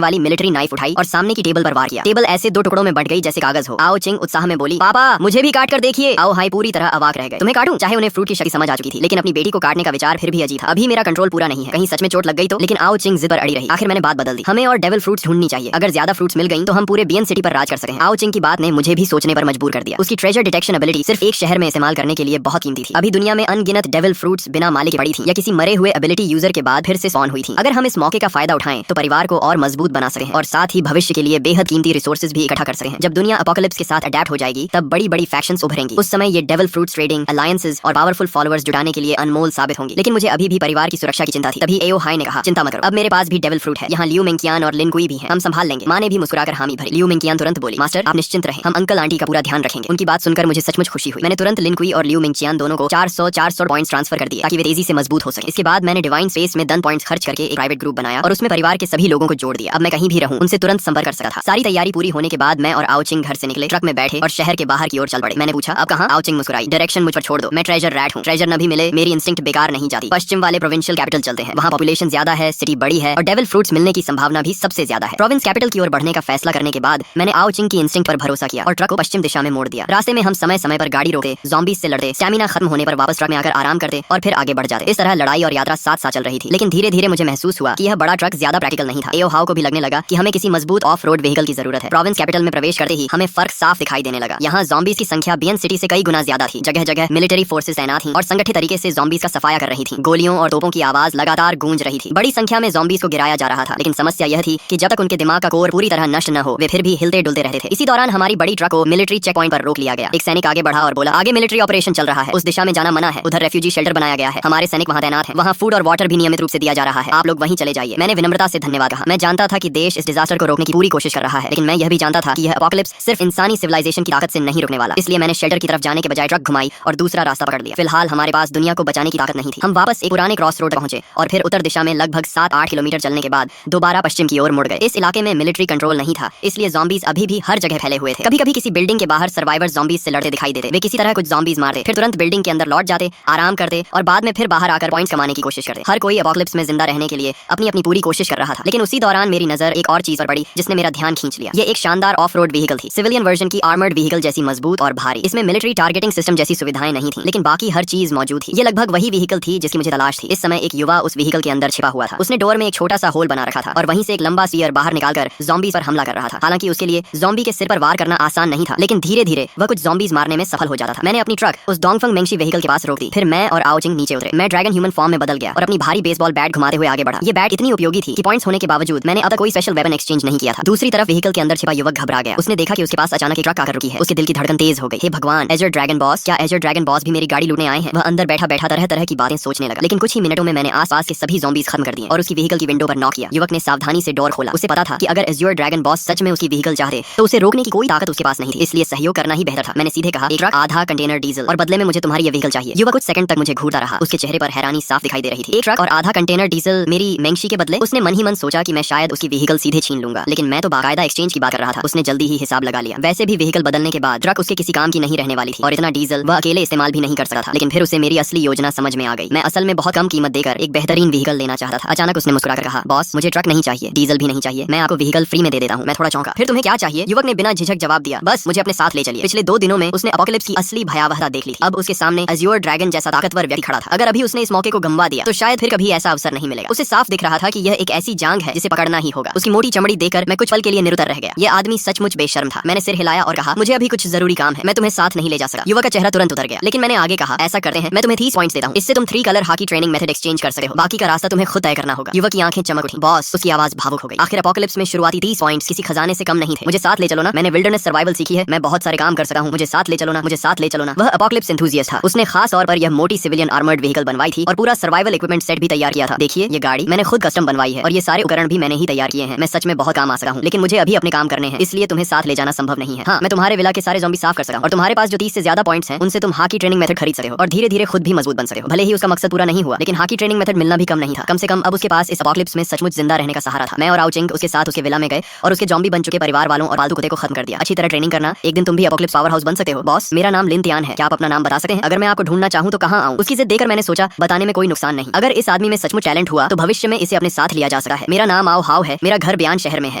वाली मिलिट्री नाइफ उठाई और सामने की टेबल पर वार किया। टेबल ऐसे 2 टुकड़ों में बंट गई जैसे कागज हो। आओ चिंग उत्साह में बोली, पापा मुझे भी काट कर देखिए। आओ हाई पूरी तरह अवाक रह गए। तुम्हें काटूं? चाहे उन्हें फ्रूट की शक्ति समझ आ चुकी थी, लेकिन अपनी बेटी को काटने का विचार फिर भी अजीब था। अभी मेरा कंट्रोल पूरा नहीं है, कहीं सच में चोट लग गई तो। लेकिन आओ चिंग जिद पर अड़ी रही। आखिर मैंने बात बदल दी। हमें और डेविल फ्रूट्स ढूंढनी चाहिए। अगर ज्यादा फ्रूट्स मिल गई तो हम पूरे बियन सिटी पर राज कर सकें। आओ चिंग की बात ने मुझे भी सोचने पर मजबूर कर दिया। उसकी ट्रेजर डिटेक्शन एबिलिटी सिर्फ एक शहर में इस्तेमाल करने के लिए बहुत कीमती थी। अभी दुनिया में अनगिनत डेविल फ्रूट्स बिना मालिक के पड़ी थी या किसी मरे हुए एबिलिटी यूजर के बाद फिर से स्पॉन हुई थी। अगर हम इस मौके का फायदा उठाएं तो परिवार को और मजबूत बना सकें और साथ ही भविष्य के लिए बेहद कीमती रिसोर्सेज भी इकट्ठा कर सकें। जब दुनिया अपोकलिप्स के साथ अडैप्ट हो जाएगी तब बड़ी बड़ी फैक्शंस उभरेंगी। उस समय ये डेविल फ्रूट्स ट्रेडिंग अलायंसेस और पावरफुल फॉलोअर्स जुटाने के लिए अनमोल साबित होंगी। लेकिन मुझे अभी भी परिवार की सुरक्षा की चिंता थी। तभी एओ हाई ने कहा, चिंता मत करो, अब मेरे पास भी डेविल फ्रूट है। यहाँ लियू मिंकियान और लिन कुई भी हैं, हम संभाल लेंगे। माँ ने भी मुस्कुराकर हामी भरी। लियू मिंकियान तुरंत बोली, मास्टर आप निश्चिंत रहें, हम अंकल आंटी का पूरा ध्यान रखेंगे। उनकी बात सुनकर मुझे सचमुच खुशी हुई। मैंने तुरंत लिन कुई और लियू मिंकियान दोनों को 400 पॉइंट्स ट्रांसफर कर दिए ताकि वे तेजी से मजबूत हो सके। इसके बाद मैंने डिवाइन स्पेस में 10 पॉइंट्स खर्च करके एक प्राइवेट ग्रुप बनाया और उसमें परिवार के सभी लोगों को जोड़ दिया। अब मैं कहीं भी रहूं उनसे तुरंत संपर्क कर सकता था। सारी तैयारी पूरी होने के बाद मैं और आओ चिंग घर से निकले, ट्रक में बैठे और शहर के बाहर की ओर चल पड़े। मैंने पूछा, अब कहां? आओ चिंग मुस्कुराई, डायरेक्शन मुझ पर छोड़ दो, मैं ट्रेजर रैट हूं। ट्रेजर न भी मिले मेरी इंस्टिंक्ट बेकार नहीं जाती। पश्चिम वाले प्रोविंशियल कैपिटल चलते हैं, वहां पॉपुलेशन ज्यादा है, सिटी बड़ी है और डेविल फ्रूट्स मिलने की संभावना भी सबसे ज्यादा है। प्रोविंस कैपिटल की ओर बढ़ने का फैसला करने के बाद मैंने आओ चिंग की इंस्टिंक्ट पर भरोसा किया और ट्रक को पश्चिम दिशा में मोड़ दिया। रास्ते में हम समय समय पर गाड़ी रोके, ज़ॉम्बीज़ से लड़ते, स्टैमिना खत्म होने पर वापस ट्रक में आकर आराम करते और फिर आगे बढ़ जाते। इस तरह लड़ाई और यात्रा साथ साथ चल रही थी। लेकिन धीरे धीरे मुझे महसूस हुआ कि यह बड़ा ट्रक ज्यादा प्रैक्टिकल नहीं था। एओ हाउ को भी लगने लगा कि हमें किसी मजबूत ऑफ रोड व्हीकल की जरूरत है। प्रोविंस कैपिटल में प्रवेश करते ही हमें फर्क साफ दिखाई देने लगा। यहाँ ज़ॉम्बीज़ की संख्या बियन सिटी से कई गुना ज्यादा थी। जगह जगह मिलिट्री फोर्सेस तैनात थी और संगठित तरीके से ज़ॉम्बीज़ का सफाया कर रही थी। गोलियों और तोपों की आवाज लगातार गूंज रही थी। बड़ी संख्या में ज़ॉम्बीज़ को गिराया जा रहा था। लेकिन समस्या यह थी कि जब तक उनके दिमाग का कोर पूरी तरह नष्ट न हो वे फिर भी हिलते डुलते रहते थे। इसी दौरान हमारी बड़ी ट्रक को मिलिट्री चेक पॉइंट पर रोक लिया गया। एक सैनिक आगे बढ़ा और बोला, आगे मिलिट्री ऑपरेशन चल रहा है, उस दिशा में जाना मना है। उधर रेफ्यूजी शेल्टर बनाया गया है, हमारे सैनिक वहां तैनात हैं। वहां फूड और वाटर भी नियमित रूप से दिया जा रहा है, आप लोग वहीं चले जाइए। मैंने विनम्रता से धन्यवाद कहा। मैं जानता था कि देश इस डिजास्टर को रोकने की पूरी कोशिश कर रहा है, लेकिन मैं यह भी जानता था कि यह एपोकलिप्स सिर्फ इंसानी सिविलाइजेशन की ताकत से नहीं रुकने वाला। इसलिए मैंने शेल्टर की तरफ जाने के बजाय ट्रक घुमाई और दूसरा रास्ता पकड़ लिया। फिलहाल हमारे पास दुनिया को बचाने की ताकत नहीं थी। हम वापस एक पुराने क्रॉस रोड पहुंचे और फिर उत्तर दिशा में लगभग 7-8 किलोमीटर चलने के बाद दोबारा पश्चिम की ओर मुड़ गए। इस इलाके में मिलिट्री कंट्रोल नहीं था, इसलिए ज़ॉम्बीज़ अभी भी हर जगह फैले हुए थे। कभी कभी किसी बिल्डिंग के बाहर सर्वाइवर्स ज़ॉम्बीज़ से लड़ते दिखाई देते। वे किसी तरह कुछ ज़ॉम्बीज़ मारते, फिर तुरंत बिल्डिंग के अंदर लौट जाते, आराम करते और बाद में फिर बाहर आकर पॉइंट्स कमाने की कोशिश करते। हर कोई एपोकलिप्स में जिंदा रहने के लिए अपनी अपनी पूरी कोशिश कर रहा था। लेकिन उसी दौरान मेरी नजर एक और चीज पर पड़ी जिसने मेरा ध्यान खींच लिया। ये एक शानदार ऑफ रोड व्हीकल थी, सिविलियन वर्जन की आर्मर्ड व्हीकल जैसी मजबूत और भारी। इसमें मिलिट्री टारगेटिंग सिस्टम जैसी सुविधाएं नहीं थी, लेकिन बाकी हर चीज मौजूद थी। ये लगभग वही व्हीकल थी जिसकी मुझे तलाश थी। इस समय एक युवा उस व्हीकल के अंदर छिपा हुआ था। उसने डोर में एक छोटा सा होल बना रखा था और वहीं से एक लंबा स्पीयर बाहर निकालकर ज़ॉम्बीज़ पर हमला कर रहा था। हालांकि उसके लिए ज़ॉम्बी के सिर पर वार करना आसान नहीं था, लेकिन धीरे धीरे वह कुछ ज़ॉम्बीज़ मारने में सफल हो जाता था। मैंने अपनी ट्रक उस डोंगफंग मेंगशी व्हीकल के पास रोक दी। फिर मैं और आओ चिंग नीचे उतरे। मैं ड्रैगन ह्यूमन फॉर्म में बदल गया और अपनी भारी बेसबॉल बैट घुमाते हुए आगे बढ़ा। ये बैट इतनी उपयोगी थी कि पॉइंट्स होने के बावजूद मैंने अब तक कोई स्पेशल वेपन एक्सचेंज नहीं किया था। दूसरी तरफ व्हीकल के अंदर छिपा युवक घबरा गया। उसने देखा कि उसके पास अचानक एक ट्रक आकर रुकी है। उसके दिल की धड़कन तेज हो गई। हे भगवान, एजर ड्रैगन बॉस, क्या एजर ड्रैगन बॉस भी मेरी गाड़ी लूटने आए हैं? वह अंदर बैठा बैठा तरह तरह की बातें सोचने लगा। लेकिन कुछ ही मिनटों में मैंने आसपास के सभी ज़ॉम्बीज़ खत्म कर दिए और उसकी व्हीकल की विंडो पर नॉक किया। युवक ने सावधानी से डोर खोला। उसे पता था कि अगर एजर ड्रैगन बॉस सच में उसकी व्हीकल चाहते तो उसे रोकने की कोई ताकत उसके पास नहीं थी, इसलिए सहयोग करना ही बेहतर था। मैंने सीधे कहा, एक ट्रक, आधा कंटेनर डीजल और बदले में मुझे तुम्हारी ये व्हीकल चाहिए। युवक कुछ सेकंड तक मुझे घूरता रहा। उसके चेहरे पर हैरानी साफ दिखाई दे रही थी। एक ट्रक और आधा कंटेनर डीजल मेरी मेंगशी के बदले? उसने मन ही मन सोचा कि मैं शायद उसकी व्हीकल सीधे छीन लूंगा, लेकिन मैं तो बाकायदा एक्सचेंज की बात कर रहा था। उसने जल्दी ही हिसाब लगा लिया। वैसे भी व्हीकल बदलने के बाद ट्रक उसके किसी काम की नहीं रहने वाली थी और इतना डीजल वह अकेले इस्तेमाल भी नहीं कर सकता था। लेकिन फिर उसे मेरी असली योजना समझ में आ गई। मैं असल में बहुत कम कीमत देकर एक बेहतरीन व्हीकल लेना चाहता था। अचानक उसने मुस्कुराकर कहा, बॉस मुझे ट्रक नहीं चाहिए, डीजल भी नहीं चाहिए, मैं आपको व्हीकल फ्री में दे देता हूँ। मैं थोड़ा चौंका। फिर तुम्हें क्या चाहिए? युवक ने बिना झिझक जवाब दिया, बस मुझे अपने साथ ले चलिए। पिछले 2 दिनों में उसने एपोकलिप्स की असली भयावहता देख ली थी। अब उसके सामने एज्योर ड्रैगन जैसा ताकतवर व्यक्ति खड़ा था। अगर अभी उसने इस मौके को गंवा दिया तो शायद फिर कभी ऐसा अवसर नहीं मिलेगा। उसे साफ दिख रहा था कि यह एक ऐसी जांग है जिसे पकड़ना ही होगा। उसकी मोटी चमड़ी देखकर मैं कुछ पल के लिए निरुत्तर रह गया। यह आदमी सचमुच बेशर्म था। मैंने सिर हिलाया और कहा, मुझे अभी कुछ जरूरी काम है, मैं तुम्हें साथ नहीं ले जा सकता। युवक का चेहरा तुरंत उतर गया। लेकिन मैंने आगे कहा, ऐसा करते हैं, मैं तुम्हें 30 पॉइंट्स देता हूँ, इससे तुम 3 colour hockey training method exchange कर सकते हो। बाकी का रास्ता तुम्हें खुद तय करना होगा। युवक की आंखें चमक उठी। बॉस, उसकी आवाज भावुक हो गई। आखिर एपोकलिप्स में शुरुआती 30 पॉइंट्स किसी खजाने से कम नहीं थे। मुझे साथ ले चलो ना, मैंने विल्डरनेस सर्वाइवल सीखी है, मैं बहुत सारे काम कर सकता हूँ, मुझे साथ ले चलो ना, मुझे साथ ले चलो ना। वह एपोकलिप्स एंथुसियास्ट था। उसने खास तौर पर यह मोटी सिविलियन आर्मर्ड व्हीकल बनवाई थी और पूरा सर्वाइवल इक्विपमेंट सेट भी तैयार किया था। देखिए, ये गाड़ी मैंने खुद कस्टम बनवाई है और ये सारे उपकरण भी मैंने ही तैयार किए हैं। मैं सच में बहुत काम आ सका हूँ, लेकिन मुझे अभी अपने काम करने हैं, इसलिए तुम्हें साथ ले जाना संभव नहीं है। हाँ, मैं तुम्हारे विला के सारे ज़ॉम्बी साफ कर सका और तुम्हारे पास जो 30 से ज्यादा पॉइंट्स हैं उनसे तुम हॉकी ट्रेनिंग मेथड खरीद सकते हो और धीरे धीरे खुद भी मजबूत बन सकते हो। भले ही उसका मकसद पूरा नहीं हुआ, लेकिन हॉकी ट्रेनिंग मेथड मिलना भी कम नहीं था। कम से कम अब उसके पास इस एपोकलिप्स में सचमुच जिंदा रहने का सहारा था। मैं और आउचिंग उसके साथ उसके विला में गए और उसके ज़ॉम्बी बन चुके परिवार वालों और पालतू कुत्ते को खत्म कर दिया। अच्छी तरह ट्रेनिंग करना, एक दिन तुम भी एपोकलिप्स पावर हाउस बन सकते हो। बॉस, मेरा नाम लिन तियान है, क्या आप अपना नाम बता सकते हैं? अगर मैं आपको ढूंढना चाहूँ तो कहाँ आऊँ? उसकी जिद देखकर मैंने सोचा बताने में कोई नुकसान नहीं। अगर इस आदमी में सचमुच टैलेंट हुआ तो भविष्य में इसे अपने साथ लिया जा सकता है। मेरा नाम आओ हाउ है, मेरा घर बयान शहर में है।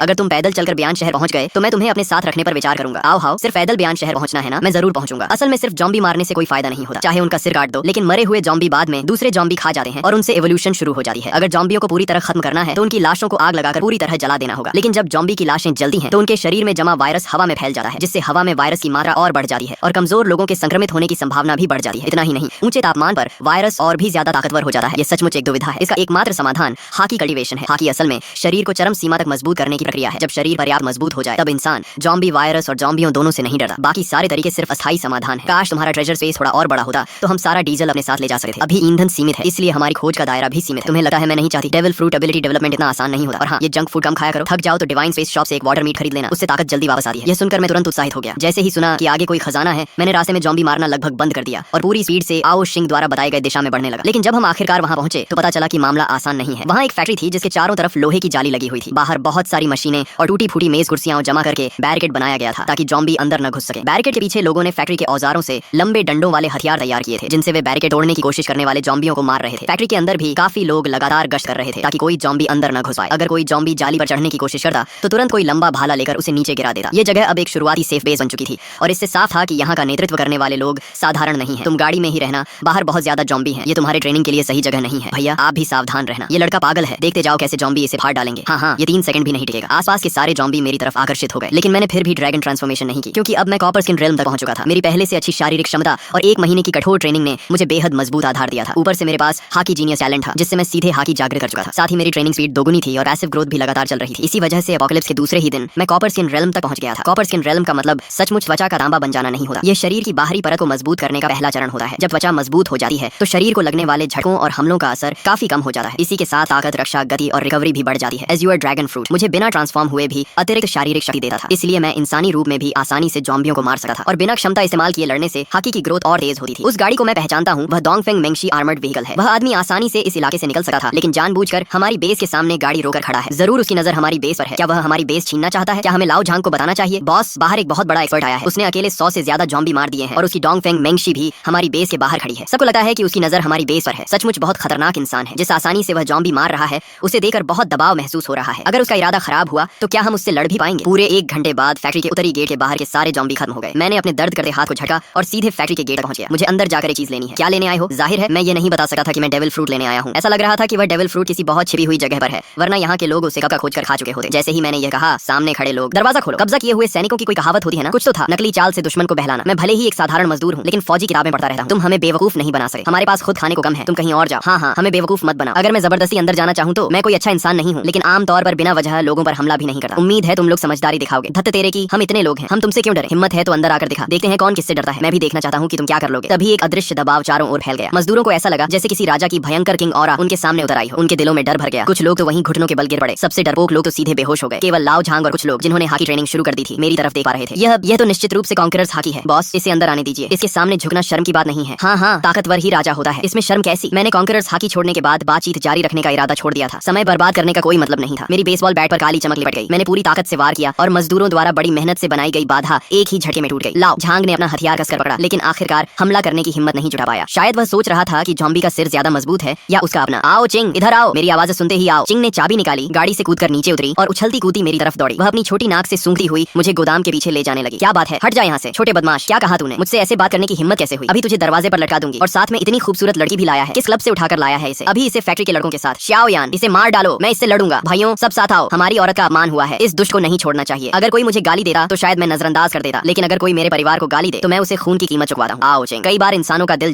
अगर तुम पैदल चलकर बयान शहर पहुंच गए तो मैं तुम्हें अपने साथ रखने पर विचार करूंगा। आओ हाउ, सिर्फ पैदल बयान शहर पहुंचना है ना? मैं जरूर पहुंचूंगा। असल में सिर्फ जॉम्बी मारने से कोई फायदा नहीं होता, चाहे उनका सिर काट दो, लेकिन मरे हुए जॉम्बी बाद में दूसरे जॉम्बी खा जाते हैं और उनसे एवोल्यूशन शुरू हो जाती है। अगर जॉम्बियों को पूरी तरह खत्म करना है तो उनकी लाशों को आग लगाकर पूरी तरह जला देना होगा। लेकिन जब जॉम्बी की लाशें जलती हैं तो उनके शरीर में जमा वायरस हवा में फैल जाता है, जिससे हवा में वायरस की मात्रा और बढ़ जाती है और कमजोर लोगों के संक्रमित होने की संभावना भी बढ़ जाती है। इतना ही नहीं, ऊंचे तापमान पर वायरस और भी ज्यादा ताकतवर हो जाता है। ये सचमुच एक दुविधा है। इसका एकमात्र समाधान हाकी कल्टीवेशन है। हाकी असल में शरीर को चरम सीमा तक मजबूत करने की प्रक्रिया है। जब शरीर पर्याप्त मजबूत हो जाए तब इंसान जॉम्बी, वायरस और जॉम्बियों दोनों से नहीं डरता। बाकी सारे तरीके सिर्फ अस्थायी समाधान है। काश तुम्हारा ट्रेजर स्पेस थोड़ा और बड़ा होता तो हम सारा डीजल अपने साथ ले जा सकते थे। अभी ईंधन सीमित है, इसलिए हमारी खोज का दायरा भी सीमित है। तुम्हें लगता है मैं नहीं चाहती? डेविल फ्रूट एबिलिटी डेवलपमेंट इतना आसान नहीं होता। और हाँ, ये जंक फूड कम खाया करो। थक जाओ तो डिवाइन स्पेस शॉप से एक वाटर मीट खरीद लेना, उससे ताकत जल्दी वापस आती है। यह सुनकर मैं तुरंत उत्साहित हो गया। जैसे ही सुना कि आगे कोई खजाना है, मैंने रास्ते में जॉम्बी मारना लगभग बंद कर दिया और पूरी स्पीड से आओ शिंग द्वारा बताए गए दिशा में बढ़ने लगा। लेकिन जब हम आखिरकार वहां पहुंचे तो पता चला कि मामला आसान नहीं है। वहां एक फैक्ट्री थी जिसके चारों तरफ लोहे की जाली लगी हुई थी। बाहर बहुत सारी मशीनें और टूटी फूटी मेज कुर्सियां जमा करके बैरिकेड बनाया गया था ताकि जॉम्बी अंदर न घुस सके। बैरिकेड के पीछे लोगों ने फैक्ट्री के औजारों से लंबे डंडों वाले हथियार तैयार किए थे, जिनसे वे बैरिकेड तोड़ने की कोशिश करने वाले जॉम्बियों को मार रहे थे। फैक्ट्री के अंदर भी काफी लोग लगातार गश्त कर रहे थे ताकि कोई जॉम्बी अंदर न घुस पाए। अगर कोई जॉम्बी जाली पर चढ़ने की कोशिश करता तो तुरंत कोई लंबा भाला लेकर उसे नीचे गिरा देता। ये जगह अब एक शुरुआती सेफ बेस बन चुकी थी और इससे साफ था कि यहाँ का नेतृत्व करने वाले लोग साधारण नहीं है। तुम गाड़ी में ही रहना, बाहर बहुत ज्यादा जॉम्बी हैं। ये तुम्हारे ट्रेनिंग के लिए सही जगह नहीं है। भैया आप भी सावधान रहना, ये लड़का पागल है। देखते जाओ कैसे जॉम्बी इसे फाड़ डालेंगे। हाँ, ये 3 सेकंड भी नहीं टिकेगा। आसपास के सारे जॉम्बी मेरी तरफ आकर्षित हो गए, लेकिन मैंने फिर भी ड्रैगन ट्रांसफॉर्मेशन नहीं की, क्योंकि अब मैं कॉपर स्किन रेल्म तक पहुंच चुका था। मेरी पहले से अच्छी शारीरिक क्षमता और 1 महीने की कठोर ट्रेनिंग ने मुझे बेहद मजबूत आधार दिया था। ऊपर से मेरे पास हाकी जीनियस टैलेंट था, जिससे मैं सीधे हाकी जागृत कर चुका था। साथ ही मेरी ट्रेनिंग स्पीड दोगुनी थी और पैसिव ग्रोथ भी लगातार चल रही थी। इसी वजह से एपोकलिप्स के दूसरे ही दिन मैं कॉपर स्किन रेल्म तक पहुंच गया था। कॉपर स्किन रेल्म का मतलब सचमुच त्वचा का तांबा बन जाना नहीं होता। यह शरीर की बाहरी परत को मजबूत करने का पहला चरण होता है। जब त्वचा मजबूत हो जाती है तो शरीर को लगने वाले झटकों और हमलों का असर काफी कम हो जाता है। इसी के साथ ताकत, रक्षा, गति और रिकवरी भी बढ़ जाती है। एज यूर ड्रैगन फ्रूट मुझे बिना ट्रांसफॉर्म हुए भी अतिरिक्त शारीरिक शक्ति देता था, इसलिए मैं इंसानी रूप में भी आसानी से जॉम्बियों को मार सकता था और बिना क्षमता इस्तेमाल किए लड़ने से हाकी की ग्रोथ और तेज होती थी। उस गाड़ी को मैं पहचानता हूँ, वह डोंगफेंग मेंगशी आर्मर्ड व्हीकल है। वह आदमी आसानी से इस इलाके से निकल सकता था, लेकिन जानबूझकर हमारी बेस के सामने गाड़ी रोकर खड़ा है। जरूर उसकी नजर हमारी बेस पर है। क्या वह हमारी बेस छीनना चाहता है? क्या हमें लाओ झांग को बताना चाहिए? बॉस, बाहर एक बहुत बड़ा एक्सपर्ट आया है। उसने अकेले 100 से ज्यादा जॉम्बी मार दिए हैं और उसकी डोंगफेंग मेंगशी भी हमारी बेस के बाहर खड़ी है। सबको लगता है कि उसकी नजर हमारी बेस पर है। सचमुच बहुत खतरनाक इंसान है। जिस आसानी से वह जॉम्बी मार रहा है उसे देखकर बहुत दबाव महसूस हो रहा है। अगर उसका इरादा खराब हुआ तो क्या हम उससे लड़ भी पाएंगे? पूरे 1 घंटे बाद फैक्ट्री के उत्तरी गेट के बाहर के सारे जॉम्बी खत्म हो गए। मैंने अपने दर्द करते हाथ को झटका और सीधे फैक्ट्री के गेट तक पहुंच गया। मुझे अंदर जाकर एक चीज लेनी है। क्या लेने आए हो? जाहिर है मैं ये नहीं बता सकता था कि मैं डेविल फ्रूट लेने आया हूँ। ऐसा लग रहा था कि वह डेविल फ्रूट किसी बहुत छिपी हुई जगह पर है, वरना यहाँ के लोग उसे कब का खोज कर खा चुके होते। जैसे ही मैंने ये कहा, सामने खड़े लोग, दरवाजा खोलो। कब्जा किए हुए सैनिकों की कोई कहावत होती है ना, कुछ तो था, नकली चाल से दुश्मन को बहलाना। मैं भले ही एक साधारण मजदूर हूँ, लेकिन फौजी किताबें पढ़ता रहता हूँ। तुम हमें बेवकूफ नहीं बना सके। हमारे पास खुद खाने को कम है, तुम कहीं और जाओ। हाँ, हमें बेवकूफ मत बनाओ। अगर मैं जबरदस्ती अंदर जाना चाहूँ तो मैं कोई अच्छा इंसान नहीं हूँ, लेकिन आमतौर पर बिना वजह लोगों पर हमला भी नहीं करता। उम्मीद है तुम लोग समझदारी दिखाओगे। धत्ते तेरे की, हम इतने लोग हैं, हम तुमसे क्यों डरे? हिम्मत है तो अंदर आकर दिखा, देखते हैं कौन किससे डरता है। मैं भी देखना चाहता हूँ कि तुम क्या कर लोगे। तभी एक अदृश्य दबाव चारों ओर फैल गया। मजदूरों को ऐसा लगा जैसे किसी राजा की भयंकर किंग ऑरा उनके सामने उतर आई हो। उनके दिलों में डर भर गया। कुछ लोग तो वहीं घुटनों के बल गिर पड़े। सबसे डरपोक लोग तो सीधे बेहोश हो गए। केवल लाओ झांग और कुछ लोग जिन्होंने हाकी ट्रेनिंग शुरू कर दी थी मेरी तरफ देख पा रहे थे। यह तो निश्चित रूप से कॉन्करर्स हाकी है। बॉस, इसे अंदर आने दीजिए। इसके सामने झुकना शर्म की बात नहीं है। हाँ, ताकतवर ही राजा होता है, इसमें शर्म कैसी? मैंने कॉन्करर्स हाकी छोड़ने के बाद बातचीत जारी रखने का इरादा छोड़ दिया था। समय बर्बाद करने का कोई मतलब नहीं था। मेरी बेसबॉल बैट पर काली चमक लिपट गई। मैंने पूरी ताकत से वार किया और मजदूरों द्वारा बड़ी मेहनत से बनाई गई बाधा एक ही झटके में टूट गई। लाओ झांग ने अपना हथियार कसकर पकड़ा, लेकिन आखिरकार हमला करने की हिम्मत नहीं जुटा पाया। शायद वह सोच रहा था कि जॉम्बी का सिर ज्यादा मजबूत है या उसका अपना। आओ चिंग, इधर आओ। मेरी आवाज सुनते ही आओ। चिंग ने चाबी निकाली, गाड़ी से कूदकर नीचे उतरी और उछलती कूदती मेरी तरफ दौड़ी। वह अपनी छोटी नाक से सूंघती हुई मुझे गोदाम के पीछे ले जाने लगी। क्या बात है, हट जा यहाँ से छोटे बदमाश। क्या कहा तूने? मुझसे ऐसे बात करने की हिम्मत कैसे हुई? अभी तुझे दरवाजे पर लटका दूंगी और साथ में इतनी खूबसूरत लड़की भी लाया है। किस क्लब से उठाकर लाया है इसे? अभी इसे फैक्ट्री के लड़कों के साथ। श्याओ यान, इसे मार डालो, मैं इससे लड़ूंगा। भाइयों सब साथ आओ, हमारी औरत का अपमान हुआ है, इस दुष्ट को नहीं छोड़ना चाहिए। अगर कोई मुझे गाली देता तो शायद मैं नजरअंदाज कर देता, लेकिन अगर कोई मेरे परिवार को गाली दे तो मैं उसे खून की कीमत चुकवाता हूँ। आओ चिंग, कई बार इंसानों का दिल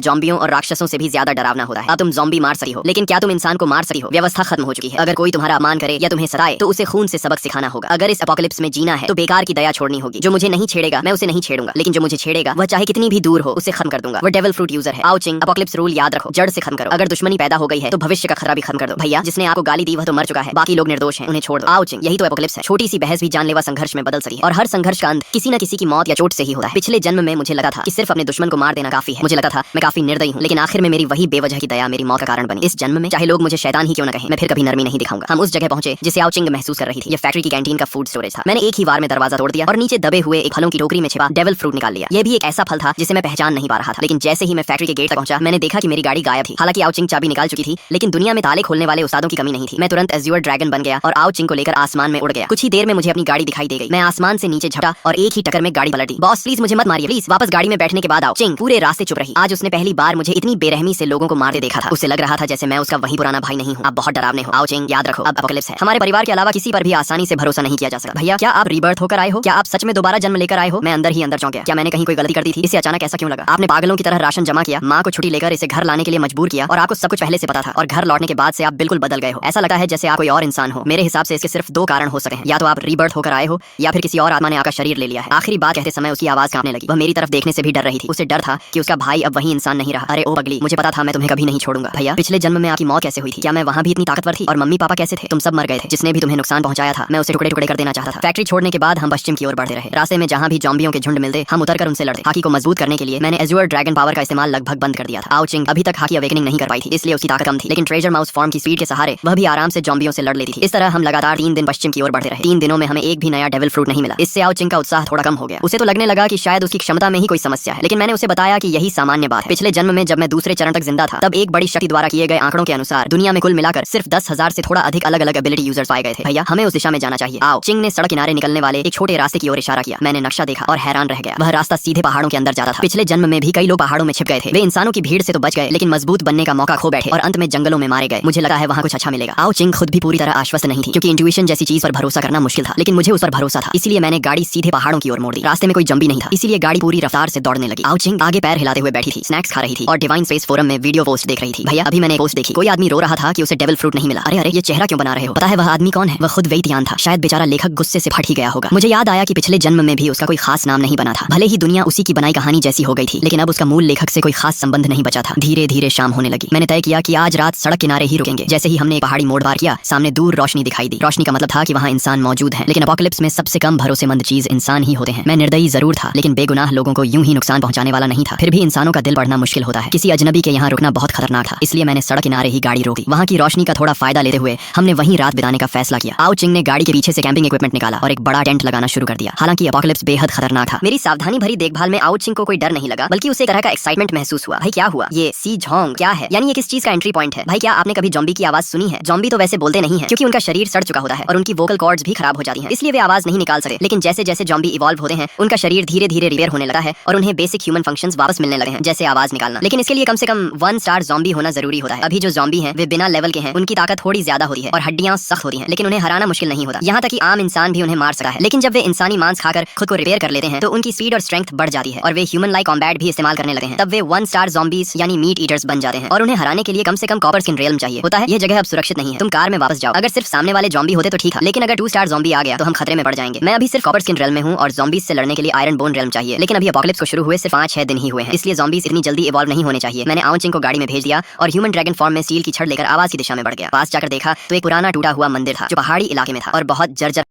जॉम्बियों और राक्षसों से भी ज्यादा डरावना होता है। अब तुम जॉम्बी मार सकी हो, लेकिन क्या तुम इंसान को मार सकी हो? व्यवस्था खत्म हो चुकी है। अगर कोई तुम्हारा अपमान करे या तुम्हें सताए तो उसे खून से सबक सिखाना होगा। अगर इस एपोकलिप्स में जीना है तो बेकार की दया छोड़नी होगी। जो मुझे नहीं छेड़ेगा मैं उसे नहीं छेड़ूंगा, लेकिन जो मुझे छेड़ेगा वह चाहे कितनी भी दूर हो उसे खत्म कर दूंगा। वो डेविल फ्रूट यूजर है। आओ चिंग, एपोकलिप्स रूल याद रखो, जड़ से खत्म करो। अगर दुश्मनी पैदा हो गई है तो भविष्य का खतरा भी खत्म कर दो। भैया, जिसने आपको गाली दी वह तो मर चुका है, बाकी लोग निर्दोष हैं, उन्हें छोड़ दो। आओ चिंग, यही तो एपोकलिप्स है। छोटी सी बहस भी जानलेवा संघर्ष में बदल सकती है और हर संघर्ष का अंत किसी न किसी की मौत या चोट से ही होता है। पिछले जन्म में मुझे लगा था कि सिर्फ अपने दुश्मन को मार देना काफी है। मुझे लगा था मैं काफी निर्दयी हूँ, लेकिन आखिर में मेरी वही बेवजह की दया मेरी मौत का कारण बनी। इस जन्म में चाहे लोग मुझे शैतान ही क्यों न कहें, मैं फिर कभी नरमी नहीं दिखाऊंगा। हम उस जगह पहुंचे जिसे आओ चिंग महसूस कर रही थी। ये फैक्ट्री की कैंटीन का फूड स्टोरेज था। मैंने एक ही बार में दरवाजा तोड़ दिया और नीचे दबे हुए एक फलों की टोकरी में छिपा डेविल फ्रूट निकाल लिया। यह भी एक ऐसा फल था जिसे मैं पहचान नहीं पा रहा था। लेकिन जैसे ही मैं फैक्ट्री के गेट तक पहुंचा, मैंने देखा कि मेरी गाड़ी गायब थी। हालांकि आओ चिंग चाबी निकाल चुकी थी, लेकिन दुनिया में ताले खोलने वाले उस्तादों की कमी नहीं थी। मैं तुरंत एज़्योर ड्रैगन बन गया और आओ चिंग को लेकर आसमान में उड़ गया। कुछ ही देर में मुझे अपनी गाड़ी दिखाई दे गई। मैं आसमान से नीचे झपटा और एक ही टक्कर में गाड़ी पलट दी। बॉस प्लीज मुझे मत मारिए, प्लीज वापस गाड़ी में बैठने के बाद आओ चिंग पूरे रास्ते चुप रही। आज उसने पहली बार मुझे इतनी बेरहमी से लोगों को मारते देखा था। उसे लग रहा था जैसे मैं उसका वही पुराना भाई नहीं हूँ। आप बहुत डरावने हो। आओ चिंग याद रखो, अब एपोकलिप्स है। हमारे परिवार के अलावा किसी पर भी आसानी से भरोसा नहीं किया जा सकता। भैया क्या आप रीबर्थ होकर आए हो? क्या आप सच में दोबारा जन्म लेकर आए हो? मैं अंदर ही अंदर चौंक गया। क्या मैंने कहीं कोई गलती कर दी थी? इसे अचानक ऐसा क्यों लगा? आपने पागलों की तरह राशन जमा किया, माँ को छुट्टी लेकर इसे घर लाने के लिए मजबूर किया और आपको सब कुछ पहले से पता था। और घर लौटने के बाद से आप बिल्कुल बदल गए हो। ऐसा लगता है जैसे आप कोई और इंसान हो। मेरे हिसाब से इसके सिर्फ दो कारण हो सकते हैं, या तो आप रीबर्थ होकर आए हो या फिर किसी और आत्मा ने आपका शरीर ले लिया है। आखिरी बात कहते समय उसकी आवाज कांपने लगी। वह मेरी तरफ देखने से भी डर रही थी। उसे डर था कि उसका भाई अब वही इंसान नहीं रहा। अरे ओ पगली, मुझे पता था मैं तुम्हें कभी नहीं छोड़ूंगा। भैया पिछले जन्म में आपकी मौत कैसे हुई थी? क्या मैं वहाँ भी इतनी ताकतवर थी? और मम्मी पापा कैसे थे? तुम सब मर गए थे। जिसने भी तुम्हें नुकसान पहुंचाया था मैं उसे टुकड़े टुकड़े कर देना चाहता था। फैक्ट्री छोड़ने के बाद हम पश्चिम की ओर बढ़ते रहे। रास्ते में जहाँ भी जॉम्बियों के झुंड मिलते हम उतरकर उनसे लड़ते। हाकी को मजबूत करने के लिए मैंने एज़्योर ड्रैगन पावर का इस्तेमाल लगभग बंद कर दिया था। आओ चिंग अभी तक हाकी अवेकनिंग नहीं कर पाई थी, इसलिए उसकी ताकत कम थी। लेकिन ट्रेजर माउस फॉर्म की स्पीड के सहारे वह भी आराम से जॉम्बियों से लड़ लेती थी। इस तरह हम लगातार 3 दिन पश्चिम की ओर बढ़ते रहे। 3 दिनों में हमें एक भी नया डेविल फ्रूट नहीं मिला। इससे आओ चिंग का उत्साह थोड़ा कम हो गया। उसे तो लगने लगा कि शायद उसकी क्षमता में ही कोई समस्या है। लेकिन मैंने उसे बताया कि यही सामान्य बात है। पिछले जन्म में जब मैं दूसरे चरण तक जिंदा था, तब एक बड़ी शक्ति द्वारा किए गए आंकड़ों के अनुसार दुनिया में कुल मिलाकर सिर्फ 10,000 से थोड़ा अधिक अलग अलग एबिलिटी यूजर्स पाए गए थे। भैया हमें उस दिशा में जाना चाहिए। आओ चिंग ने सड़क किनारे निकलने वाले एक छोटे रास्ते की ओर इशारा किया। मैंने नक्शा देखा और हैरान रह गया। वह रास्ता सीधे पहाड़ों के अंदर जाता था। पिछले जन्म में भी कई लोग पहाड़ों में छिप गए थे। वे इंसानों की भीड़ से तो बच गए, लेकिन मजबूत बनने का मौका खो बैठे और अंत में जंगलों में मारे गए। मुझे लगा है वहाँ कुछ अच्छा मिलेगा। आओ चिंग खुद भी पूरी तरह आश्वस्त नहीं थी, क्योंकि इंट्यूशन जैसी चीज पर भरोसा करना मुश्किल था। लेकिन मुझे उस पर भरोसा था, इसलिए मैंने गाड़ी सीधे पहाड़ों की ओर मोड़ दी। रास्ते में कोई जंबी नहीं था, इसीलिए गाड़ी पूरी रफ्तार से दौड़ने लगी। आओ चिंग आगे पैर हिलाते हुए बैठी थी, स्नैक्स खा रही थी और डिवाइन स्पेस फोरम में वीडियो पोस्ट देख रही थी। भैया अभी मैंने पोस्ट देखी, कोई आदमी रो रहा था कि उसे डेविल फ्रूट नहीं मिला। अरे अरे ये चेहरा क्यों बना रहे हो? पता है वह आदमी कौन है? वह खुद वेइटियान था। शायद बेचारा लेखक गुस्से से फट ही गया होगा। मुझे याद आया कि पिछले जन्म में भी उसका कोई खास नाम नहीं बना था। भले ही दुनिया उसी की बनाई कहानी जैसी हो गई थी, लेकिन अब उसका मूल लेखक से कोई खास संबंध नहीं बचा था। धीरे धीरे शाम होने लगी। मैंने तय किया कि आज रात सड़क किनारे ही रुकेंगे। जैसे ही हमने एक पहाड़ी मोड़ पार किया, सामने दूर रोशनी दिखाई दी। रोशनी का मतलब था कि वहाँ इंसान मौजूद है। लेकिन एपोकलिप्स में सबसे कम भरोसेमंद चीज इंसान ही होते हैं। मैं निर्दयी जरूर था, लेकिन बेगुनाह लोगों को यूं ही नुकसान पहुंचाने वाला नहीं था। फिर भी इंसानों का दिल बढ़ना मुश्किल होता है। किसी अजनबी के यहाँ रुकना बहुत खतरनाक था, इसलिए मैंने सड़क किनारे ही गाड़ी रोकी। वहाँ की रोशनी का थोड़ा फायदा लेते हुए हमने वहीं रात बिताने का फैसला किया। आओ चिंग ने गाड़ी के पीछे से कैंपिंग इक्विपमेंट निकाला और एक बड़ा टेंट लगाना शुरू कर दिया। हालांकि एपोकलिप्स बेहद खतरनाक था। मेरी सावधानी भरी देखभाल में आओ चिंग को कोई डर नहीं लगा, बल्कि उसे एक तरह का एक्साइटमेंट महसूस हुआ। भाई क्या हुआ? ये सी झोंग क्या है? यानी ये किस चीज का एंट्री पॉइंट है? भाई क्या आपने कभी जॉम्बी की आवाज सुनी है? जॉम्बी तो वैसे बोलते नहीं है, क्योंकि उनका शरीर सड़ चुका होता है और उनकी वोकल कॉर्ड्स भी खराब हो जाती हैं, इसलिए वे आवाज नहीं निकाल सकते। लेकिन जैसे जैसे जॉम्बी इवॉल्व होते हैं, उनका शरीर धीरे धीरे रिपेयर होने लगा है और उन्हें बेसिक ह्यूमन फंक्शंस वापस मिलने लगे हैं, जैसे आवाज निकालना। लेकिन इसके लिए कम से कम 1 स्टार जॉम्बी होना जरूरी होता है। अभी जो जॉम्बी हैं वे बिना लेवल के हैं, उनकी ताकत थोड़ी ज्यादा होती है और हड्डियां सख्त होती हैं, लेकिन उन्हें हराना मुश्किल नहीं होता। यहाँ तक कि आम इंसान भी उन्हें मार सकता है। लेकिन जब वे इंसानी मांस खाकर खुद को रिपेयर कर लेते हैं, तो उनकी स्पीड और स्ट्रेंथ बढ़ जाती है और वे ह्यूमन लाइक कॉम्बैट भी इस्तेमाल करने लगे हैं। तब वे 1 स्टार जॉम्बीज यानी मीट ईटर्स बन जाते हैं और उन्हें हराने के लिए कम से कम कॉपर स्किन रेल्म चाहिए होता है। यह जगह अब सुरक्षित नहीं है, तुम कार में वापस जाओ। अगर सिर्फ सामने वाले जॉम्बी होते तो ठीक है, लेकिन अगर 2 स्टार जॉम्बी आ गया तो हम खतरे में पड़ जाएंगे। मैं अभी सिर्फ कॉपर स्किन रेल्म में हूँ और जॉम्बीज से लड़ने के लिए आयरन बोन रेल्म चाहिए। लेकिन अभी एपोकलिप्स को शुरू हुए सिर्फ 5-6 दिन ही हुए हैं, इसलिए जॉम्बीज इतनी जल्दी इवॉल्व नहीं होने चाहिए। मैंने आओ चिंग को गाड़ी में भेज दिया और ह्यूमन ड्रैगन फॉर्म में स्टील की छड़ लेकर आवाज की दिशा में बढ़ गया। पास जाकर देखा तो एक पुराना टूटा हुआ मंदिर था जो पहाड़ी इलाके में था और बहुत जर्जर